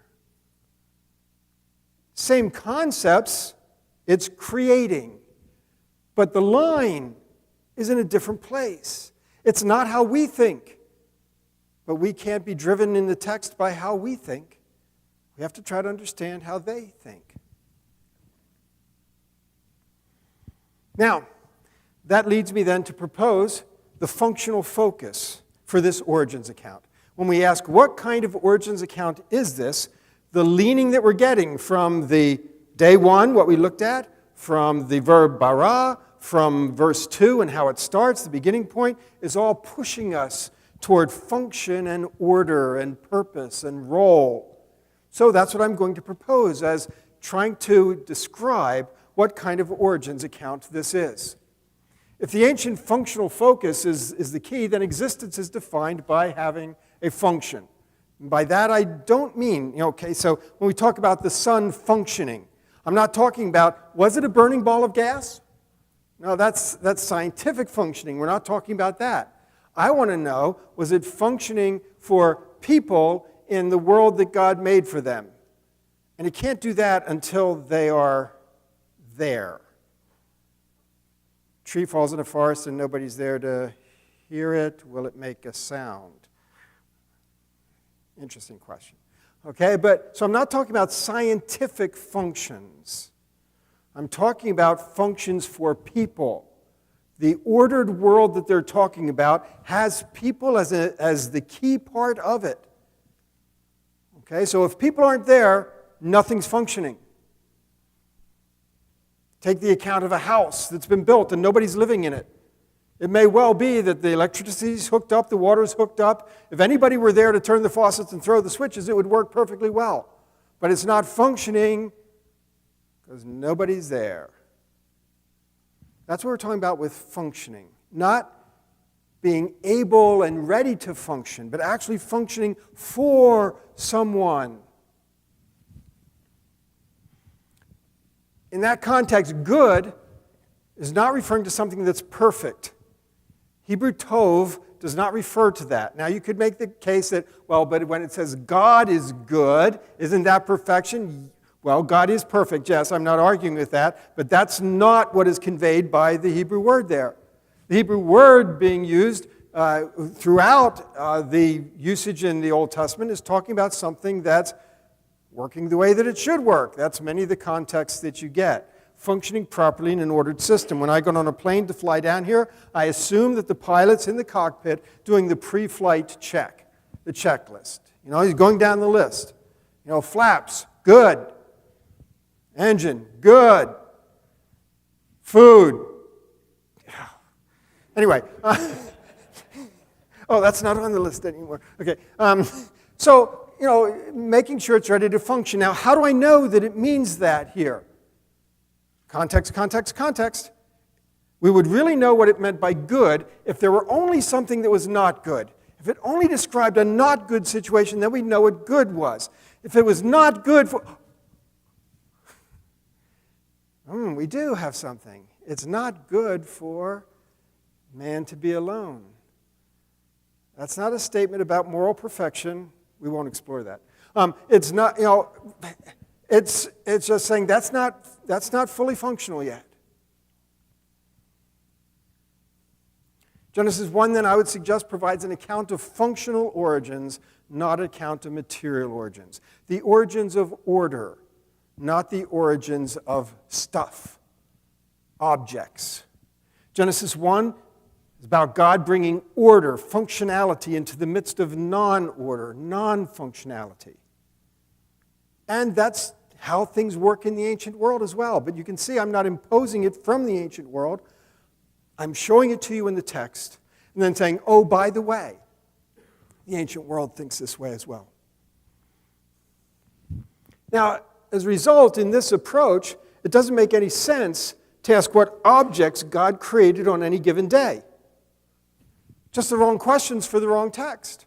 Same concepts, it's creating. But the line is in a different place. It's not how we think. But we can't be driven in the text by how we think. We have to try to understand how they think. Now, that leads me then to propose the functional focus for this origins account. When we ask what kind of origins account is this, the leaning that we're getting from the day one, what we looked at, from the verb bara, from verse 2 and how it starts, the beginning point, is all pushing us toward function and order and purpose and role. So that's what I'm going to propose as trying to describe what kind of origins account this is. If the ancient functional focus is the key, then existence is defined by having a function. And by that I don't mean, so when we talk about the sun functioning, I'm not talking about, was it a burning ball of gas? No, that's scientific functioning. We're not talking about that. I want to know, was it functioning for people in the world that God made for them? And it can't do that until they are there. Tree falls in a forest and nobody's there to hear it. Will it make a sound? Interesting question. Okay, so I'm not talking about scientific functions. I'm talking about functions for people. The ordered world that they're talking about has people as the key part of it. Okay, so if people aren't there, nothing's functioning. Take the account of a house that's been built and nobody's living in it. It may well be that the electricity's hooked up, the water's hooked up. If anybody were there to turn the faucets and throw the switches, it would work perfectly well. But it's not functioning because nobody's there. That's what we're talking about with functioning. Not being able and ready to function, but actually functioning for someone. In that context, good is not referring to something that's perfect. Hebrew tov does not refer to that. Now, you could make the case that, but when it says God is good, isn't that perfection? Well, God is perfect, yes, I'm not arguing with that, but that's not what is conveyed by the Hebrew word there. The Hebrew word being used throughout the usage in the Old Testament is talking about something that's working the way that it should work. That's many of the contexts that you get. Functioning properly in an ordered system. When I got on a plane to fly down here, I assume that the pilot's in the cockpit doing the pre-flight check, the checklist. You know, he's going down the list. You know, flaps, good. Engine, good. Food. Anyway. Oh, that's not on the list anymore. Okay. So, you know, making sure it's ready to function. Now, how do I know that it means that here? Context, context, context. We would really know what it meant by good if there were only something that was not good. If it only described a not good situation, then we'd know what good was. If it was not good for... we do have something. It's not good for man to be alone. That's not a statement about moral perfection. We won't explore that. It's not, you know, it's just saying that's not fully functional yet. Genesis 1, then, I would suggest, provides an account of functional origins, not an account of material origins. The origins of order, not the origins of stuff, objects. Genesis 1 is about God bringing order, functionality into the midst of non-order, non-functionality. And that's how things work in the ancient world as well. But you can see I'm not imposing it from the ancient world. I'm showing it to you in the text and then saying, oh, by the way, the ancient world thinks this way as well. Now, as a result, in this approach, it doesn't make any sense to ask what objects God created on any given day. Just the wrong questions for the wrong text.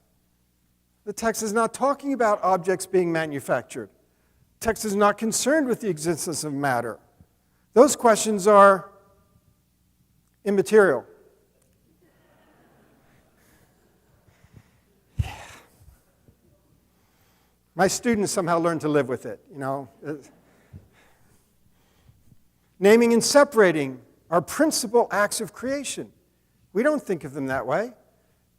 The text is not talking about objects being manufactured. The text is not concerned with the existence of matter. Those questions are immaterial. Yeah. My students somehow learn to live with it, you know. Naming and separating are principal acts of creation. We don't think of them that way.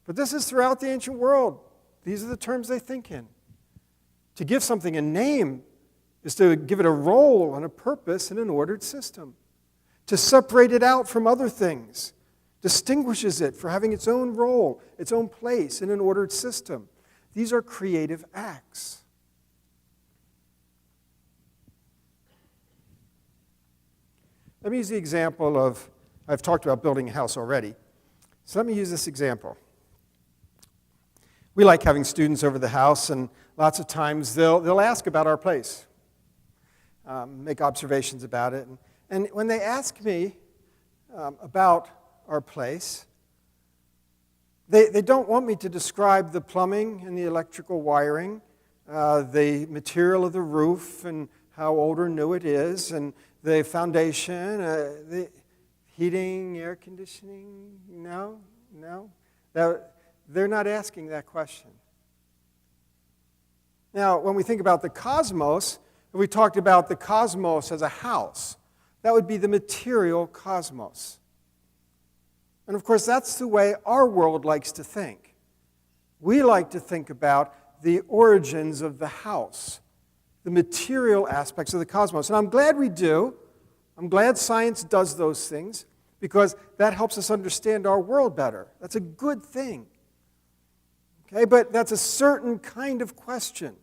But this is throughout the ancient world. These are the terms they think in. To give something a name is to give it a role and a purpose in an ordered system. To separate it out from other things distinguishes it for having its own role, its own place in an ordered system. These are creative acts. Let me use the example of, I've talked about building a house already, so let me use this example. We like having students over the house, and lots of times they'll ask about our place, make observations about it. And when they ask me about our place, they don't want me to describe the plumbing and the electrical wiring, the material of the roof and how old or new it is, and the foundation, the heating, air conditioning. No. They're not asking that question. Now, when we think about the cosmos, if we talked about the cosmos as a house, that would be the material cosmos. And of course, that's the way our world likes to think. We like to think about the origins of the house, the material aspects of the cosmos. And I'm glad we do. I'm glad science does those things because that helps us understand our world better. That's a good thing. Okay, but that's a certain kind of question.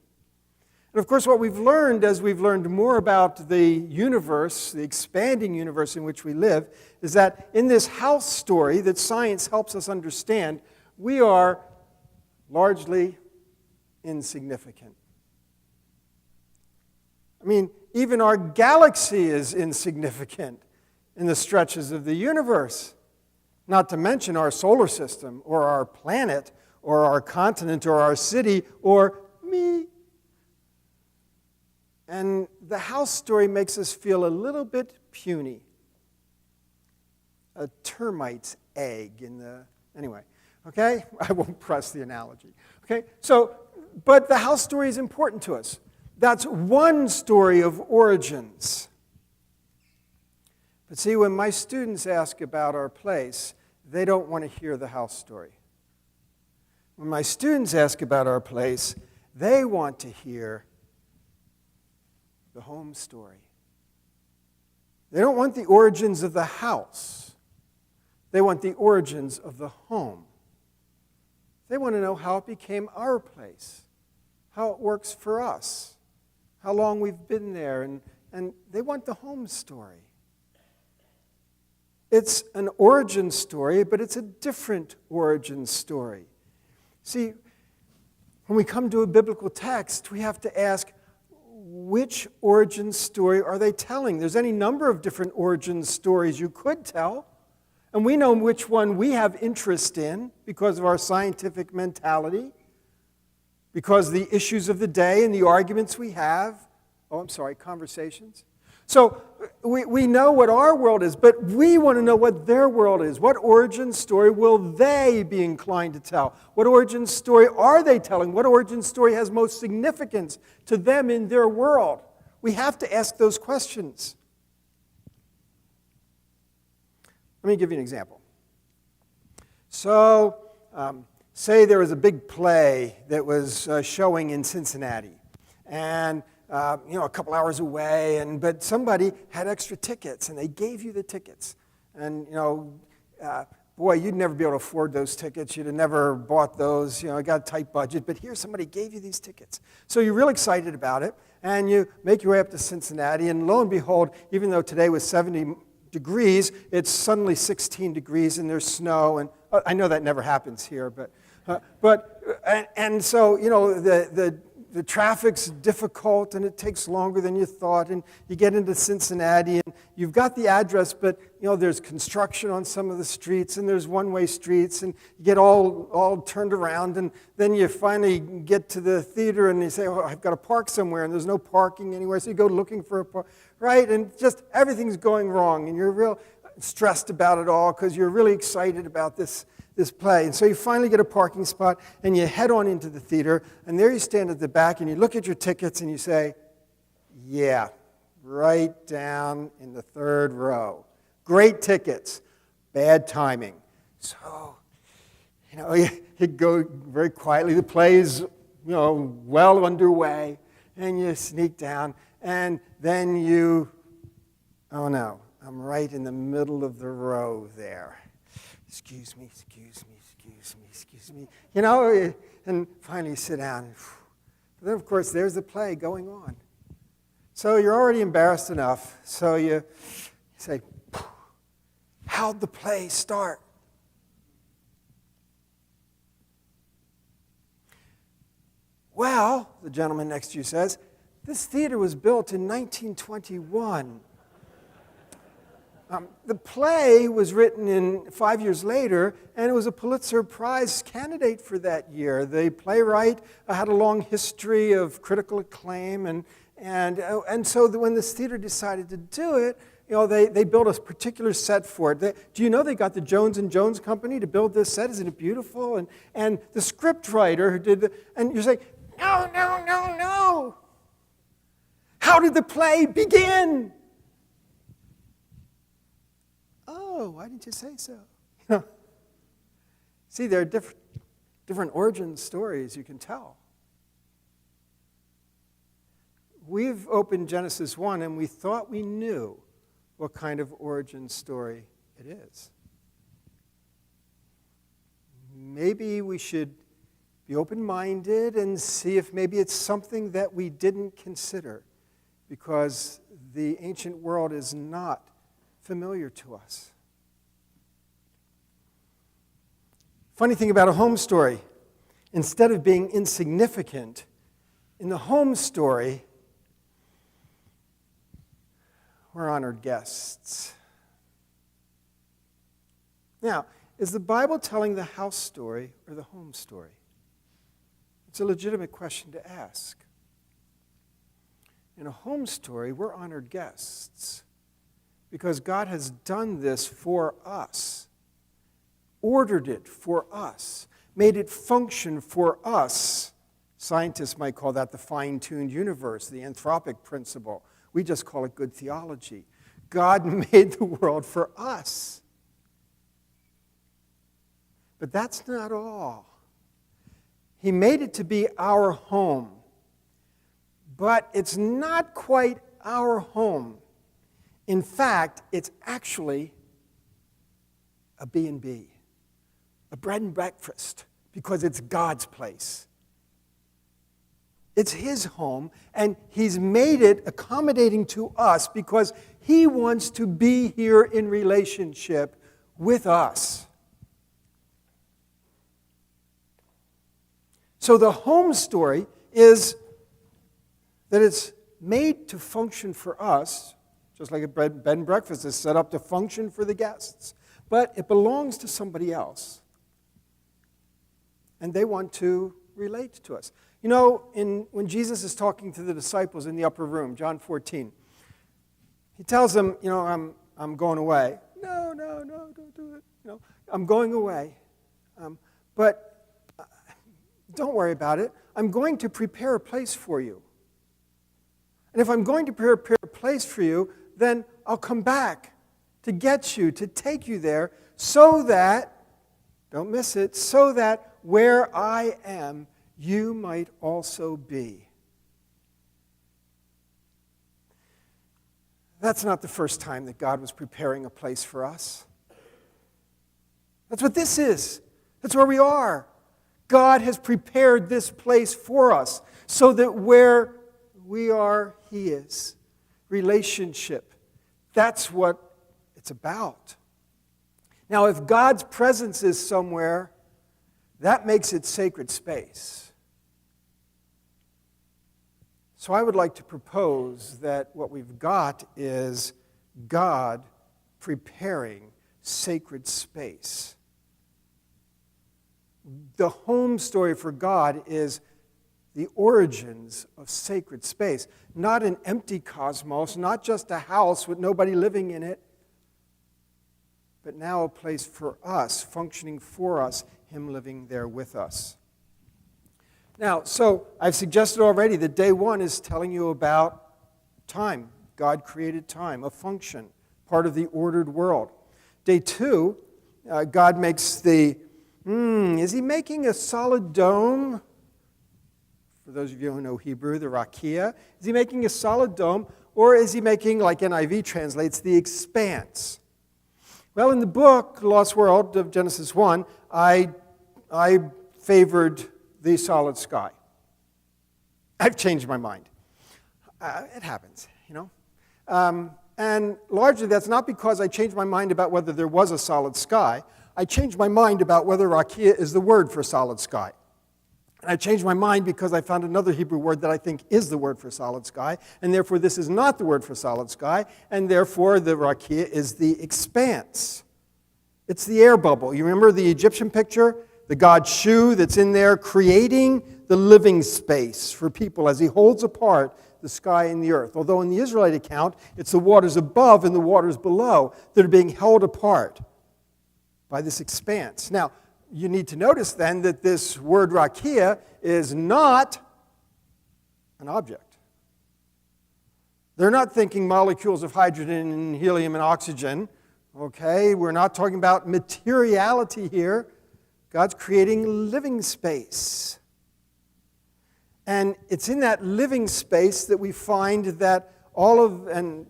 And of course, what we've learned as we've learned more about the universe, the expanding universe in which we live, is that in this house story that science helps us understand, we are largely insignificant. I mean, even our galaxy is insignificant in the stretches of the universe, not to mention our solar system or our planet or our continent or our city or me. And the house story makes us feel a little bit puny. A termite's egg in the... Anyway, okay? I won't press the analogy. Okay? So, but the house story is important to us. That's one story of origins. But see, when my students ask about our place, they don't want to hear the house story. when my students ask about our place, they want to hear the home story. They don't want the origins of the house. They want the origins of the home. They want to know how it became our place, how it works for us, how long we've been there, and they want the home story. It's an origin story, but it's a different origin story. See, when we come to a biblical text, we have to ask, which origin story are they telling? There's any number of different origin stories you could tell, and we know which one we have interest in because of our scientific mentality, because of the issues of the day and the arguments we have. Conversations. So we know what our world is, but we want to know what their world is. What origin story will they be inclined to tell? What origin story are they telling? What origin story has most significance to them in their world? We have to ask those questions. Let me give you an example. So, say there was a big play that was showing in Cincinnati, and a couple hours away, but somebody had extra tickets, and they gave you the tickets. And, boy, you'd never be able to afford those tickets. You'd have never bought those. I got a tight budget, but here somebody gave you these tickets. So you're real excited about it, and you make your way up to Cincinnati, and lo and behold, even though today was 70 degrees, it's suddenly 16 degrees, and there's snow, and I know that never happens here, but so, the traffic's difficult, and it takes longer than you thought, and you get into Cincinnati, and you've got the address, but there's construction on some of the streets, and there's one-way streets, and you get all turned around, and then you finally get to the theater, and you say, oh, I've got to park somewhere, and there's no parking anywhere, so you go looking for a park, right? And just everything's going wrong, and you're real stressed about it all because you're really excited about this play. And so you finally get a parking spot, and you head on into the theater, and there you stand at the back, and you look at your tickets, and you say, yeah, right down in the third row. Great tickets, bad timing. So, you go very quietly. The play's, well underway, and you sneak down, and then oh no, I'm right in the middle of the row there. Excuse me. And finally you sit down. But then, of course, there's the play going on. So you're already embarrassed enough. So you say, how'd the play start? Well, the gentleman next to you says, this theater was built in 1921. The play was written 5 years later, and it was a Pulitzer Prize candidate for that year. The playwright had a long history of critical acclaim, and so when this theater decided to do it, they built a particular set for it. Do you know they got the Jones & Jones Company to build this set? Isn't it beautiful? And the script writer who did and you're saying, no. How did the play begin? Oh, why didn't you say so? See, there are different origin stories you can tell. We've opened Genesis 1, and we thought we knew what kind of origin story it is. Maybe we should be open-minded and see if maybe it's something that we didn't consider, because the ancient world is not familiar to us. Funny thing about a home story, instead of being insignificant, in the home story, we're honored guests. Now, is the Bible telling the house story or the home story? It's a legitimate question to ask. In a home story, we're honored guests because God has done this for us, ordered it for us, made it function for us. Scientists might call that the fine-tuned universe, the anthropic principle. We just call it good theology. God made the world for us. But that's not all. He made it to be our home. But it's not quite our home. In fact, it's actually a B&B, a bread and breakfast, because it's God's place. It's His home, and He's made it accommodating to us because He wants to be here in relationship with us. So the home story is that it's made to function for us, just like a bed and breakfast is set up to function for the guests. But it belongs to somebody else. And they want to relate to us. You know, when Jesus is talking to the disciples in the upper room, John 14, He tells them, you know, I'm going away. No, don't do it. You know, I'm going away. But don't worry about it. I'm going to prepare a place for you. And if I'm going to prepare a place for you, then I'll come back to get you, to take you there, so that, don't miss it, so that where I am, you might also be. That's not the first time that God was preparing a place for us. That's what this is. That's where we are. God has prepared this place for us so that where we are, He is. Relationship. That's what it's about. Now, if God's presence is somewhere, that makes it sacred space. So I would like to propose that what we've got is God preparing sacred space. The home story for God is the origins of sacred space. Not an empty cosmos, not just a house with nobody living in it, but now a place for us, functioning for us, Him living there with us. Now, so I've suggested already that day one is telling you about time. God created time, a function, part of the ordered world. Day two, God makes is He making a solid dome? For those of you who know Hebrew, the rakia. Is He making a solid dome, or is He making, like NIV translates, the expanse? Well, in the book, Lost World of Genesis 1, I favored the solid sky. I've changed my mind. It happens, you know. And largely that's not because I changed my mind about whether there was a solid sky. I changed my mind about whether rakia is the word for solid sky. And I changed my mind because I found another Hebrew word that I think is the word for solid sky, and therefore this is not the word for solid sky, and therefore the rakia is the expanse. It's the air bubble. You remember the Egyptian picture? The god Shu that's in there creating the living space for people as he holds apart the sky and the earth. Although in the Israelite account, it's the waters above and the waters below that are being held apart by this expanse. Now, you need to notice then that this word rakia is not an object. They're not thinking molecules of hydrogen and helium and oxygen. Okay, we're not talking about materiality here. God's creating living space. And it's in that living space that we find that and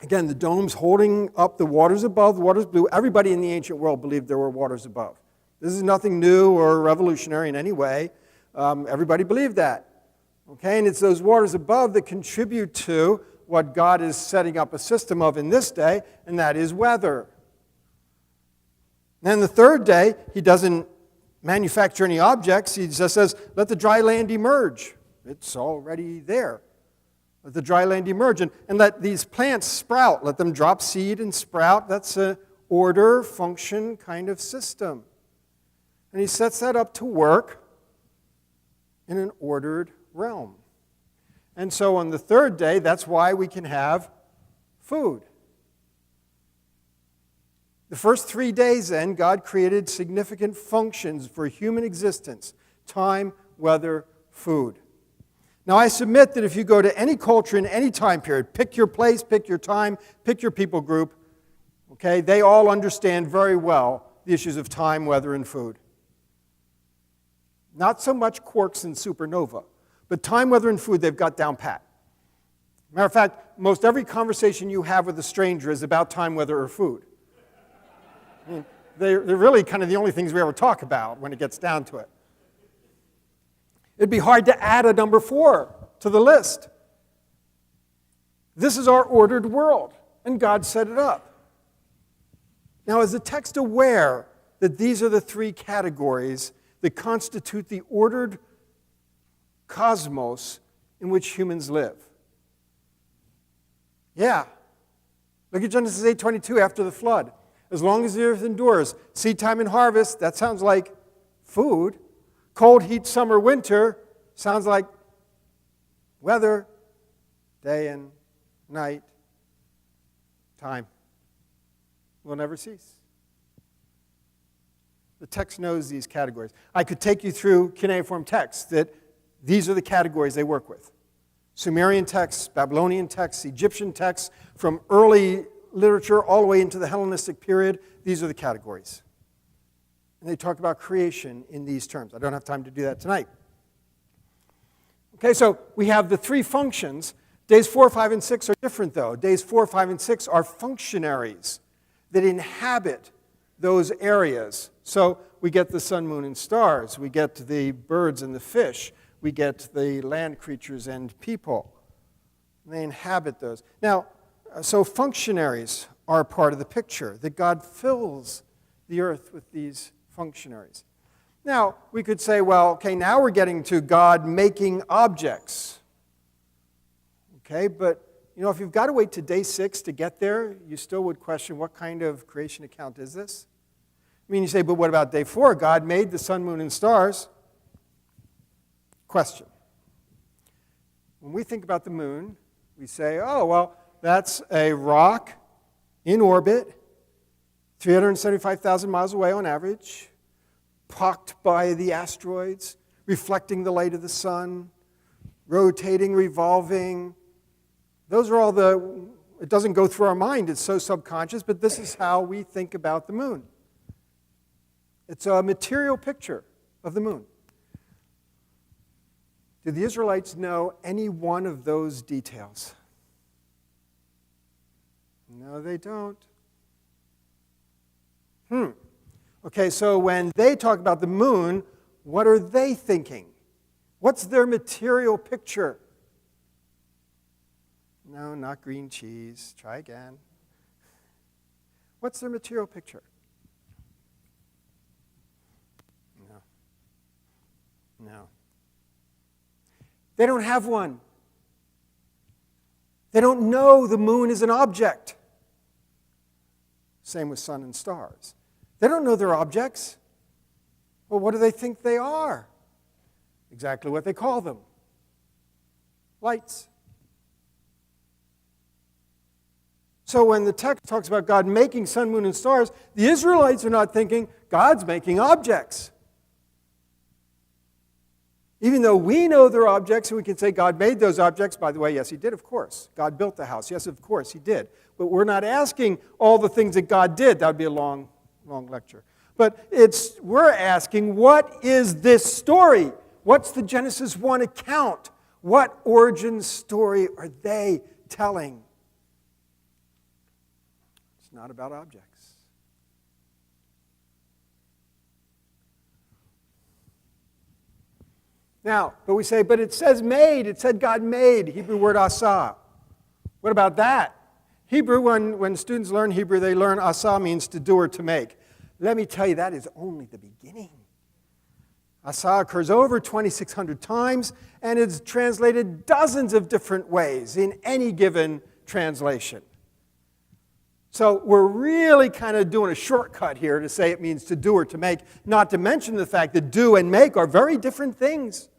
again, the dome's holding up the waters above, the waters below. Everybody in the ancient world believed there were waters above. This is nothing new or revolutionary in any way. Everybody believed that. Okay, and it's those waters above that contribute to what God is setting up a system of in this day, and that is weather. Then the third day, He doesn't manufacture any objects. He just says, let the dry land emerge. It's already there. Let the dry land emerge, and let these plants sprout. Let them drop seed and sprout. That's an order, function kind of system. And He sets that up to work in an ordered realm. And so on the third day, that's why we can have food. The first 3 days then, God created significant functions for human existence: time, weather, food. Now I submit that if you go to any culture in any time period, pick your place, pick your time, pick your people group, okay, they all understand very well the issues of time, weather, and food. Not so much quarks and supernova, but time, weather, and food they've got down pat. Matter of fact, most every conversation you have with a stranger is about time, weather, or food. I mean, they're really kind of the only things we ever talk about when it gets down to it. It'd be hard to add a number 4 to the list. This is our ordered world, and God set it up. Now, is the text aware that these are the 3 categories that constitute the ordered cosmos in which humans live? Yeah. Look at Genesis 8:22 after the flood. As long as the earth endures, seed time and harvest, that sounds like food. Cold, heat, summer, winter, sounds like weather, day and night, time will never cease. The text knows these categories. I could take you through cuneiform texts that these are the categories they work with. Sumerian texts, Babylonian texts, Egyptian texts, from early literature all the way into the Hellenistic period, these are the categories. And they talk about creation in these terms. I don't have time to do that tonight. Okay, so we have the 3 functions. Days 4, 5, and 6 are different, though. Days 4, 5, and 6 are functionaries that inhabit those areas. So we get the sun, moon, and stars. We get the birds and the fish. We get the land creatures and people. They inhabit those. Now, so functionaries are part of the picture, that God fills the earth with these functionaries. Now, we could say, well, okay, now we're getting to God making objects. Okay, but, if you've got to wait to day 6 to get there, you still would question, what kind of creation account is this? I mean, you say, but what about day 4? God made the sun, moon, and stars. Question. When we think about the moon, we say, oh, well, that's a rock in orbit, 375,000 miles away on average, pocked by the asteroids, reflecting the light of the sun, rotating, revolving. Those are all it doesn't go through our mind, it's so subconscious, but this is how we think about the moon. It's a material picture of the moon. Do the Israelites know any one of those details? No, they don't. Okay, so when they talk about the moon, what are they thinking? What's their material picture? No, not green cheese. Try again. What's their material picture? No. They don't have one. They don't know the moon is an object. Same with sun and stars. They don't know they're objects. Well, what do they think they are? Exactly what they call them. Lights. So when the text talks about God making sun, moon, and stars, the Israelites are not thinking God's making objects. Even though we know they're objects, and we can say God made those objects. By the way, yes, He did, of course. God built the house. Yes, of course, He did. But we're not asking all the things that God did. That would be a long lecture. But we're asking, what is this story? What's the Genesis 1 account? What origin story are they telling? It's not about objects. Now, but we say, but it says made. It said God made. Hebrew word asa. What about that? Hebrew, when students learn Hebrew, they learn asa means to do or to make. Let me tell you, that is only the beginning. Asa occurs over 2,600 times, and it's translated dozens of different ways in any given translation. So we're really kind of doing a shortcut here to say it means to do or to make, not to mention the fact that do and make are very different things.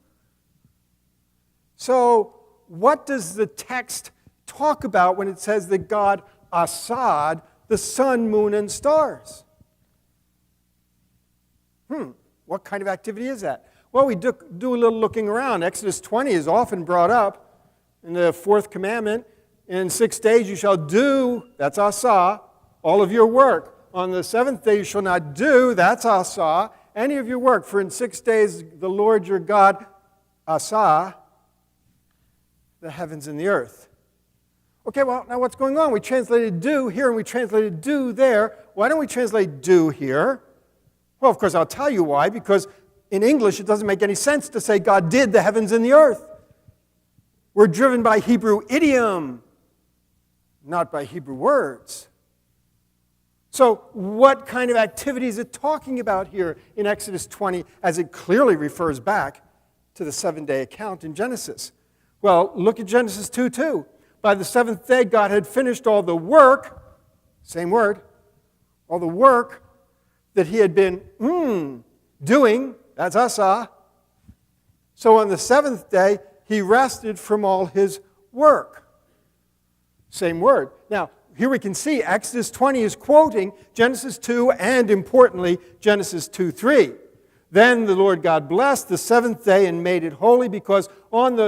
So what does the text talk about when it says that God asad the sun, moon, and stars? What kind of activity is that? Well, we do a little looking around. Exodus 20 is often brought up in the 4th commandment. In 6 days you shall do, that's asa, all of your work. On the 7th day you shall not do, that's asa. any of your work, for in 6 days the Lord your God, asa, the heavens and the earth. Okay, well, now what's going on? We translated do here and we translated do there. Why don't we translate do here? Well, of course, I'll tell you why. Because in English, it doesn't make any sense to say God did the heavens and the earth. We're driven by Hebrew idiom, not by Hebrew words. So what kind of activity is it talking about here in Exodus 20 as it clearly refers back to the 7-day account in Genesis? Well, look at Genesis 2:2. By the 7th day, God had finished all the work, same word, all the work that he had been doing, that's asa. So on the 7th day, he rested from all his work. Same word. Now, here we can see Exodus 20 is quoting Genesis 2 and, importantly, Genesis 2:3. Then the Lord God blessed the 7th day and made it holy because on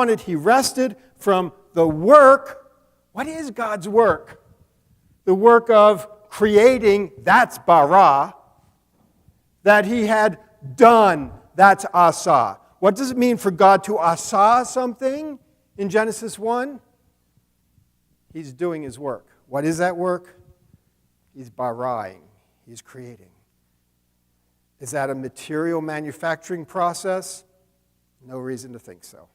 it he rested from the work. What is God's work? The work of creating, that's bara. That he had done, that's asa. What does it mean for God to asa something in Genesis 1? He's doing his work. What is that work? He's baraing. He's creating. Is that a material manufacturing process? No reason to think so.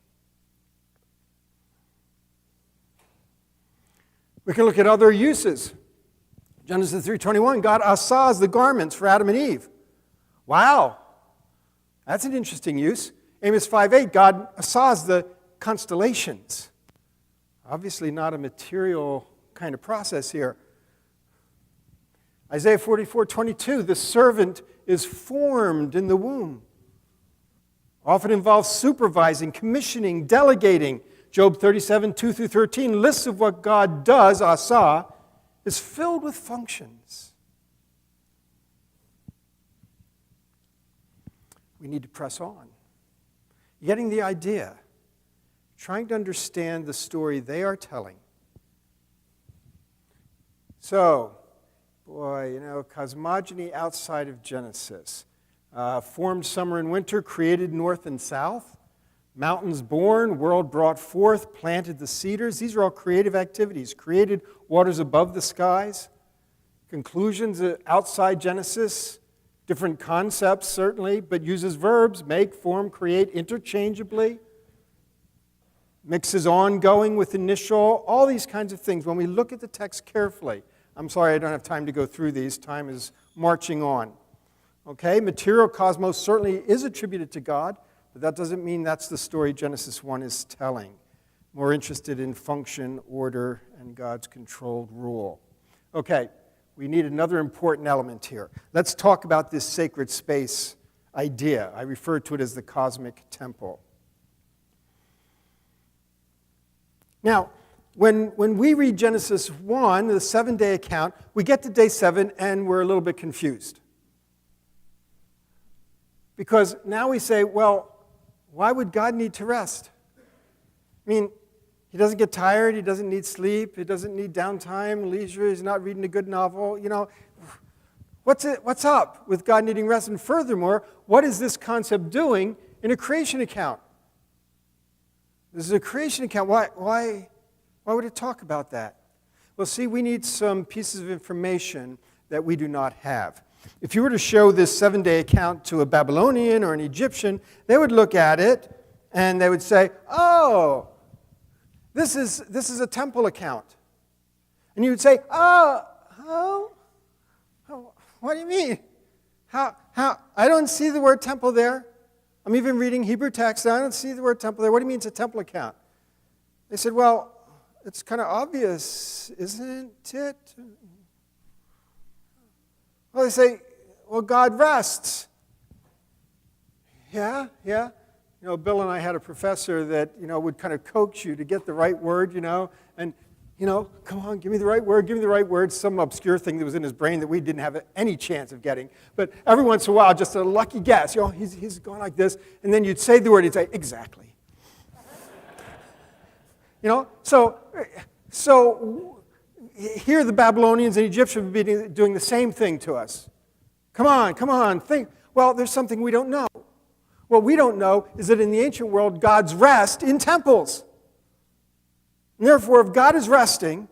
We can look at other uses. Genesis 3:21, God asas the garments for Adam and Eve. Wow, that's an interesting use. Amos 5:8, God asas the constellations. Obviously not a material kind of process here. Isaiah 44:22, the servant is formed in the womb. Often involves supervising, commissioning, delegating. Job 37:2-13, lists of what God does, asa, is filled with functions. We need to press on. Getting the idea, trying to understand the story they are telling. So, cosmogony outside of Genesis. Formed summer and winter, created north and south. Mountains born, world brought forth, planted the cedars. These are all creative activities. Created waters above the skies. Conclusions outside Genesis. Different concepts, certainly, but uses verbs, make, form, create, interchangeably. Mixes ongoing with initial, all these kinds of things. When we look at the text carefully, I'm sorry I don't have time to go through these. Time is marching on. Okay, material cosmos certainly is attributed to God, but that doesn't mean that's the story Genesis 1 is telling. More interested in function, order, and God's controlled rule. Okay, we need another important element here. Let's talk about this sacred space idea. I refer to it as the cosmic temple. Now, when we read Genesis 1, the 7-day account, we get to day 7 and we're a little bit confused. Because now we say, well, why would God need to rest? I mean, he doesn't get tired, he doesn't need sleep, he doesn't need downtime, leisure, he's not reading a good novel. What's up with God needing rest? And furthermore, what is this concept doing in a creation account? This is a creation account. Why would it talk about that? Well, see, we need some pieces of information that we do not have. If you were to show this 7-day account to a Babylonian or an Egyptian, they would look at it and they would say, oh, this is a temple account. And you would say, oh, what do you mean? How? I don't see the word temple there. I'm even reading Hebrew text, and I don't see the word temple there. What do you mean it's a temple account? They said, well, it's kind of obvious, isn't it? Well, they say, well, God rests. Yeah. Bill and I had a professor that, would kind of coax you to get the right word, and, come on, give me the right word, some obscure thing that was in his brain that we didn't have any chance of getting. But every once in a while, just a lucky guess, he's going like this, and then you'd say the word, he'd say, exactly. So here the Babylonians and Egyptians would be doing the same thing to us. Come on, think. Well, there's something we don't know. What we don't know is that in the ancient world, gods rest in temples. And therefore, if God is resting,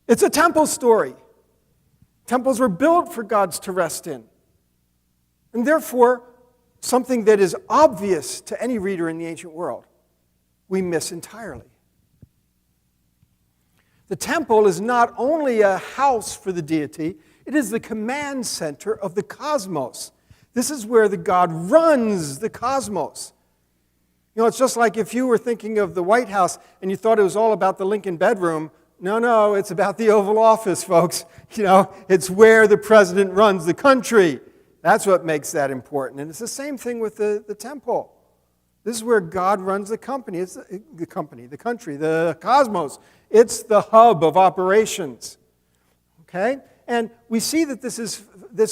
it's a temple story. Temples were built for gods to rest in. And therefore, something that is obvious to any reader in the ancient world, we miss entirely. The temple is not only a house for the deity, it is the command center of the cosmos. This is where the God runs the cosmos. You know, it's just like if you were thinking of the White House and you thought it was all about the Lincoln bedroom. No, it's about the Oval Office, folks. You know, it's where the president runs the country. That's what makes that important. And it's the same thing with the temple. This is where God runs the company. It's the country, the cosmos. It's the hub of operations. Okay? And we see that this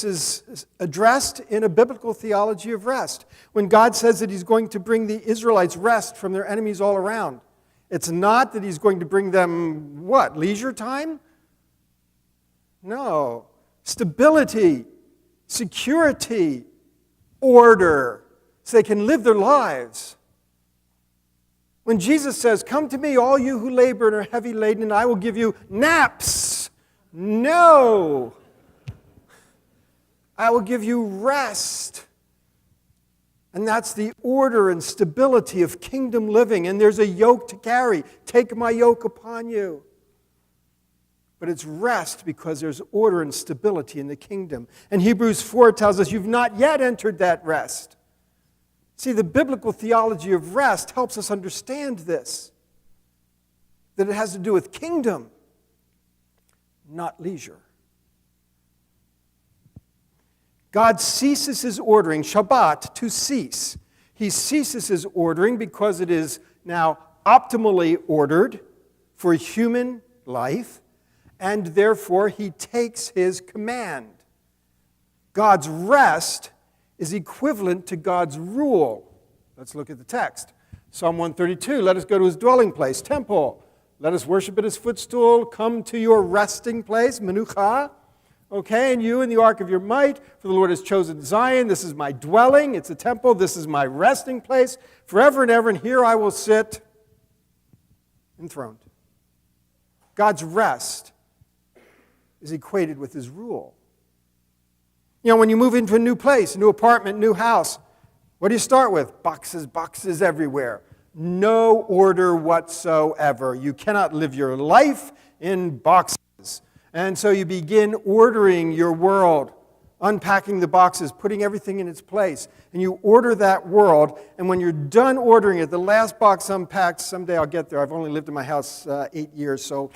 is addressed in a biblical theology of rest. When God says that he's going to bring the Israelites rest from their enemies all around, it's not that he's going to bring them, what, leisure time? No. Stability, security, order, so they can live their lives. When Jesus says, "Come to me, all you who labor and are heavy laden, and I will give you naps." No. I will give you rest. And that's the order and stability of kingdom living. And there's a yoke to carry. Take my yoke upon you. But it's rest because there's order and stability in the kingdom. And Hebrews 4 tells us you've not yet entered that rest. See, the biblical theology of rest helps us understand this. That it has to do with kingdom, not leisure. God ceases his ordering, Shabbat, to cease. He ceases his ordering because it is now optimally ordered for human life, and therefore he takes his command. God's rest is equivalent to God's rule. Let's look at the text. Psalm 132, let us go to his dwelling place, temple. Let us worship at his footstool. Come to your resting place, menucha. Okay, and you in the ark of your might, for the Lord has chosen Zion. This is my dwelling. It's a temple. This is my resting place forever and ever, and here I will sit enthroned. God's rest is equated with his rule. You know, when you move into a new place, a new apartment, new house, what do you start with? Boxes everywhere. No order whatsoever. You cannot live your life in boxes. And so you begin ordering your world, unpacking the boxes, putting everything in its place. And you order that world, and when you're done ordering it, the last box unpacked, someday I'll get there. I've only lived in my house 8 years, so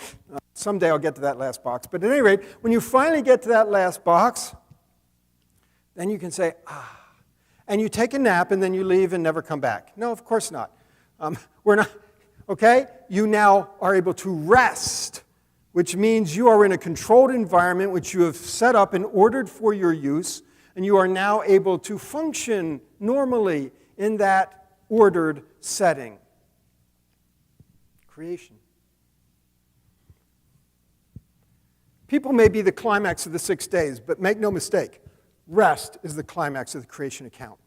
someday I'll get to that last box. But at any rate, when you finally get to that last box, then you can say, and you take a nap, and then you leave and never come back. No, of course not. We're not, okay? You now are able to rest, which means you are in a controlled environment which you have set up and ordered for your use, and you are now able to function normally in that ordered setting. Creation. People may be the climax of the 6 days, but make no mistake, rest is the climax of the creation account.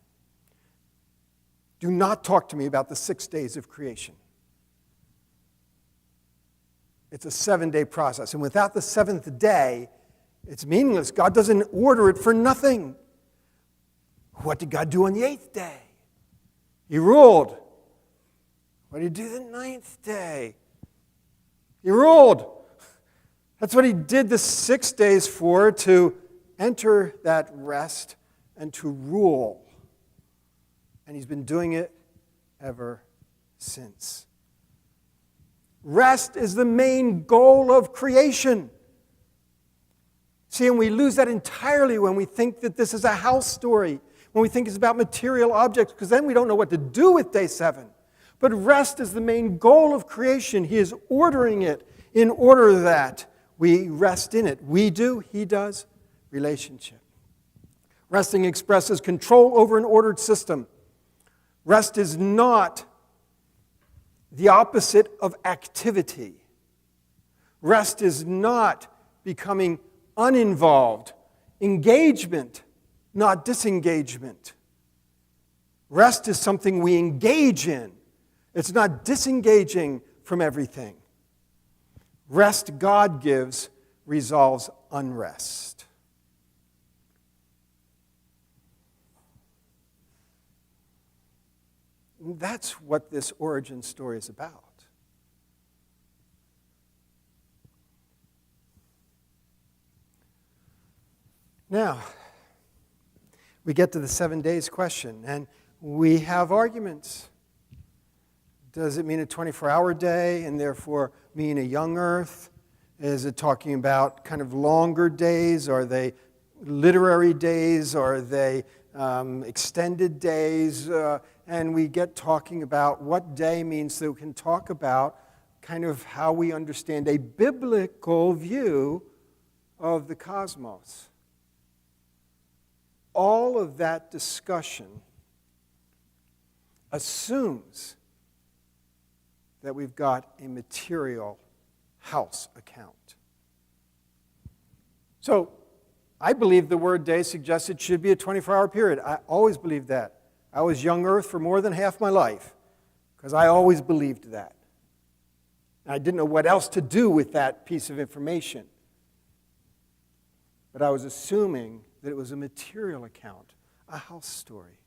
Do not talk to me about the 6 days of creation. It's a 7-day process. And without the 7th day, it's meaningless. God doesn't order it for nothing. What did God do on the 8th day? He ruled. What did he do the 9th day? He ruled. That's what he did the 6 days for, to enter that rest and to rule. And he's been doing it ever since. Rest is the main goal of creation. See, and we lose that entirely when we think that this is a house story, when we think it's about material objects, because then we don't know what to do with day 7. But rest is the main goal of creation. He is ordering it in order that we rest in it. We do, he does, relationship. Resting expresses control over an ordered system. Rest is not the opposite of activity. Rest is not becoming uninvolved. Engagement not disengagement. Rest is something we engage in. It's not disengaging from everything. Rest God gives resolves unrest. And that's what this origin story is about. Now, we get to the 7 days question, and we have arguments. Does it mean a 24-hour day and therefore mean a young earth? Is it talking about kind of longer days? Are they literary days? Are they extended days? And we get talking about what day means, so we can talk about kind of how we understand a biblical view of the cosmos. All of that discussion assumes that we've got a material house account. So, I believe the word day suggests it should be a 24-hour period. I always believed that. I was young earth for more than half my life because I always believed that. I didn't know what else to do with that piece of information. But I was assuming that it was a material account, a house story.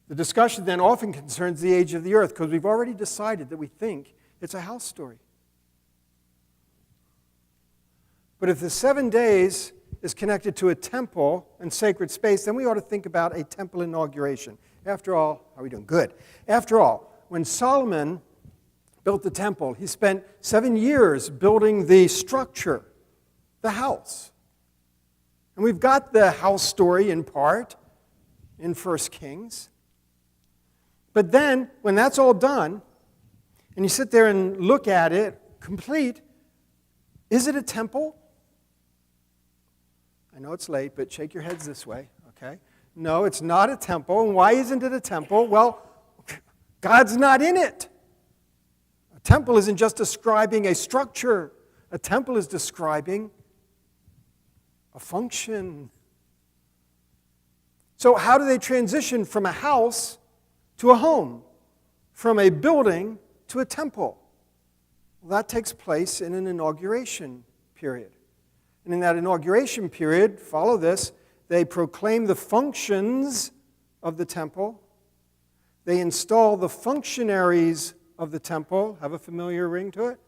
The discussion then often concerns the age of the earth because we've already decided that we think it's a house story. But if the 7 days is connected to a temple and sacred space, then we ought to think about a temple inauguration. After all, are we doing good? After all, when Solomon built the temple, he spent 7 years building the structure, the house. And we've got the house story in part in 1 Kings. But then, when that's all done, and you sit there and look at it, complete, is it a temple? I know it's late, but shake your heads this way, okay? No, it's not a temple. And why isn't it a temple? Well, God's not in it. A temple isn't just describing a structure. A temple is describing a function. So how do they transition from a house to a home? From a building to a temple? Well, that takes place in an inauguration period. And in that inauguration period, follow this, they proclaim the functions of the temple. They install the functionaries of the temple. Have a familiar ring to it.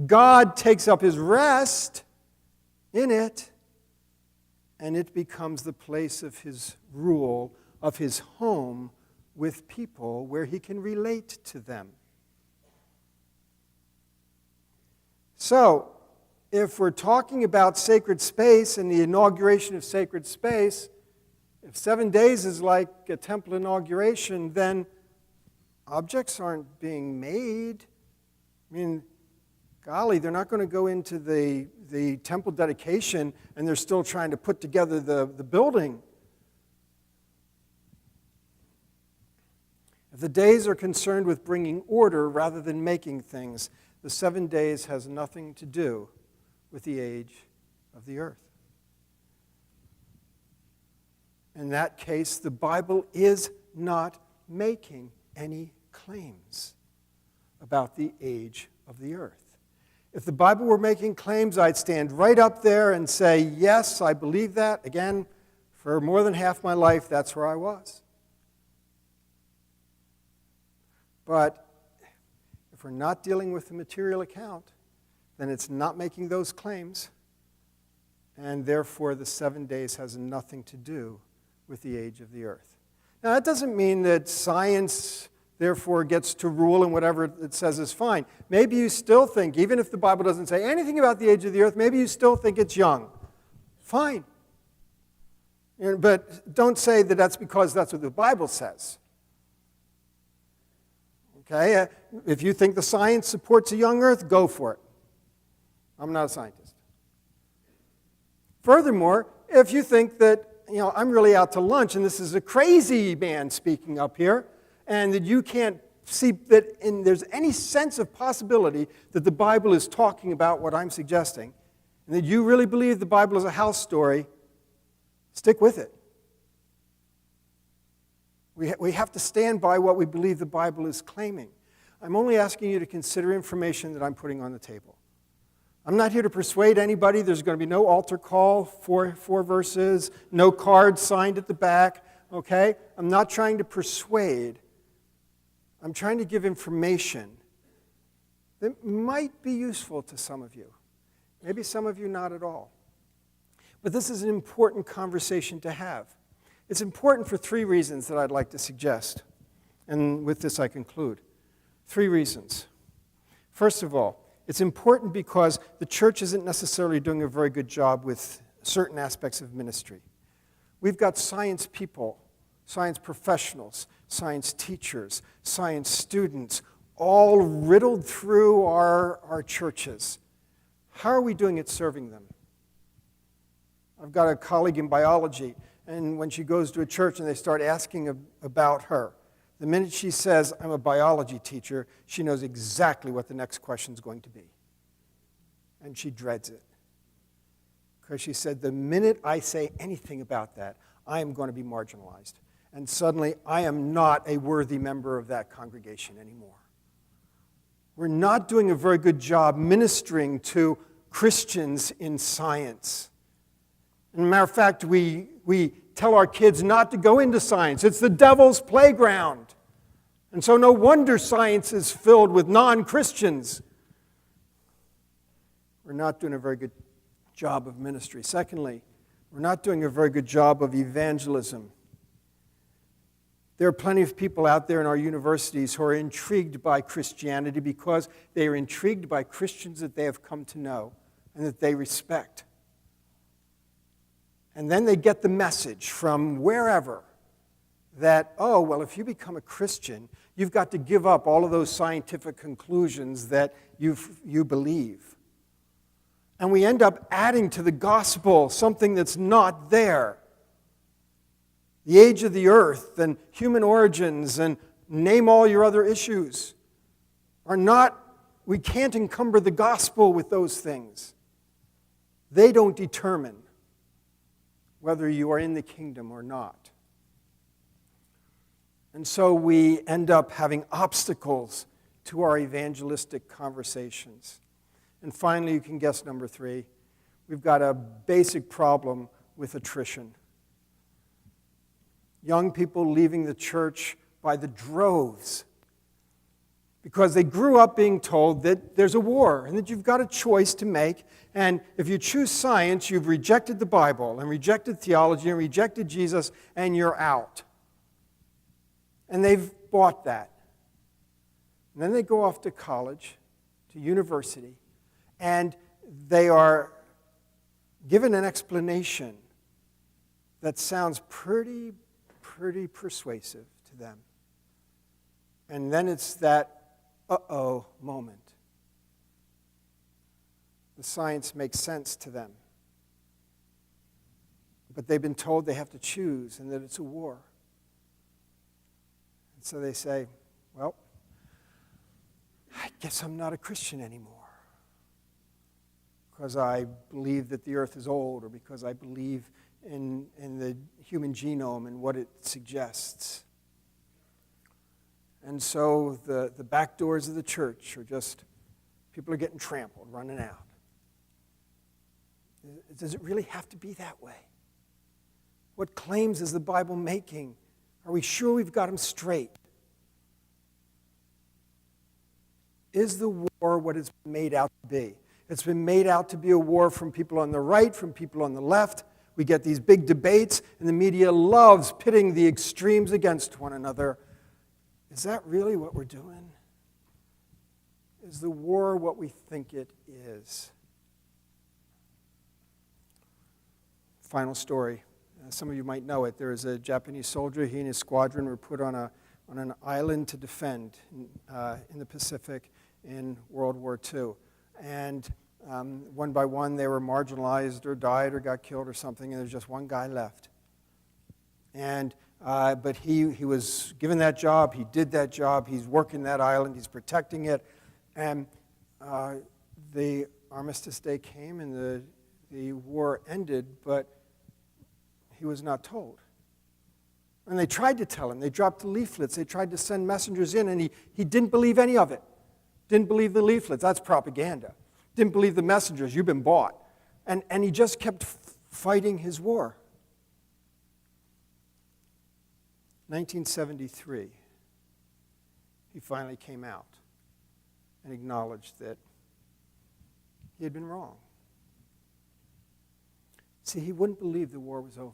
God takes up his rest in it, and it becomes the place of his rule, of his home with people where he can relate to them. So, if we're talking about sacred space and the inauguration of sacred space, if 7 days is like a temple inauguration, then objects aren't being made. I mean, golly, they're not going to go into the temple dedication and they're still trying to put together the building. If the days are concerned with bringing order rather than making things, the 7 days has nothing to do with the age of the earth. In that case, the Bible is not making any claims about the age of the earth. If the Bible were making claims, I'd stand right up there and say, yes, I believe that. Again, for more than half my life, that's where I was. But if we're not dealing with the material account, then it's not making those claims, and therefore the 7 days has nothing to do with the age of the earth. Now, that doesn't mean that science, therefore, gets to rule and whatever it says is fine. Maybe you still think, even if the Bible doesn't say anything about the age of the earth, maybe you still think it's young. Fine. But don't say that that's because that's what the Bible says. Okay? If you think the science supports a young earth, go for it. I'm not a scientist. Furthermore, if you think that, I'm really out to lunch and this is a crazy man speaking up here, and that you can't see that there's any sense of possibility that the Bible is talking about what I'm suggesting, and that you really believe the Bible is a house story, stick with it. We have to stand by what we believe the Bible is claiming. I'm only asking you to consider information that I'm putting on the table. I'm not here to persuade anybody. There's going to be no altar call, four verses, no card signed at the back, okay? I'm not trying to persuade. I'm trying to give information that might be useful to some of you. Maybe some of you not at all. But this is an important conversation to have. It's important for 3 reasons that I'd like to suggest. And with this I conclude. 3 reasons. First of all, it's important because the church isn't necessarily doing a very good job with certain aspects of ministry. We've got science people, science professionals, science teachers, science students, all riddled through our churches. How are we doing at serving them? I've got a colleague in biology, and when she goes to a church and they start asking about her, the minute she says, I'm a biology teacher, she knows exactly what the next question is going to be. And she dreads it. Because she said, the minute I say anything about that, I am going to be marginalized. And suddenly, I am not a worthy member of that congregation anymore. We're not doing a very good job ministering to Christians in science. As a matter of fact, we tell our kids not to go into science. It's the devil's playground. And so no wonder science is filled with non-Christians. We're not doing a very good job of ministry. Secondly, we're not doing a very good job of evangelism. There are plenty of people out there in our universities who are intrigued by Christianity because they are intrigued by Christians that they have come to know and that they respect. And then they get the message from wherever that, oh, well, if you become a Christian, you've got to give up all of those scientific conclusions that you believe. And we end up adding to the gospel something that's not there. The age of the earth and human origins and name all your other issues are not, we can't encumber the gospel with those things. They don't determine whether you are in the kingdom or not. And so we end up having obstacles to our evangelistic conversations. And finally, you can guess number 3, we've got a basic problem with attrition. Young people leaving the church by the droves because they grew up being told that there's a war and that you've got a choice to make. And if you choose science, you've rejected the Bible and rejected theology and rejected Jesus, and you're out. And they've bought that. And then they go off to college, to university, and they are given an explanation that sounds pretty persuasive to them. And then it's that uh-oh moment. The science makes sense to them. But they've been told they have to choose and that it's a war. And so they say, well, I guess I'm not a Christian anymore. Because I believe that the earth is old, or because I believe in the human genome and what it suggests. And so the back doors of the church are just, people are getting trampled, running out. Does it really have to be that way? What claims is the Bible making? Are we sure we've got them straight? Is the war what it's made out to be? It's been made out to be a war from people on the right, from people on the left. We get these big debates, and the media loves pitting the extremes against one another. Is that really what we're doing? Is the war what we think it is? Final story. Some of you might know it. There is a Japanese soldier. He and his squadron were put on an island to defend in the Pacific in World War II. And one by one, they were marginalized or died or got killed or something, and there's just one guy left. And but he was given that job. He did that job. He's working that island. He's protecting it. And the Armistice Day came, and the war ended, but he was not told. And they tried to tell him. They dropped the leaflets. They tried to send messengers in, and he didn't believe any of it. Didn't believe the leaflets. That's propaganda. Didn't believe the messengers. You've been bought. And he just kept fighting his war. 1973, he finally came out and acknowledged that he had been wrong. See, he wouldn't believe the war was over.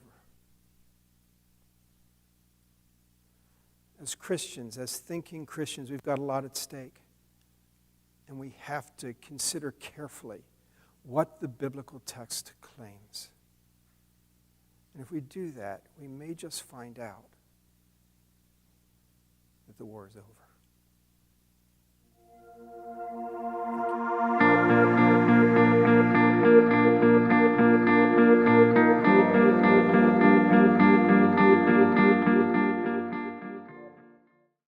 As Christians, as thinking Christians, we've got a lot at stake. And we have to consider carefully what the biblical text claims. And if we do that, we may just find out that the war is over.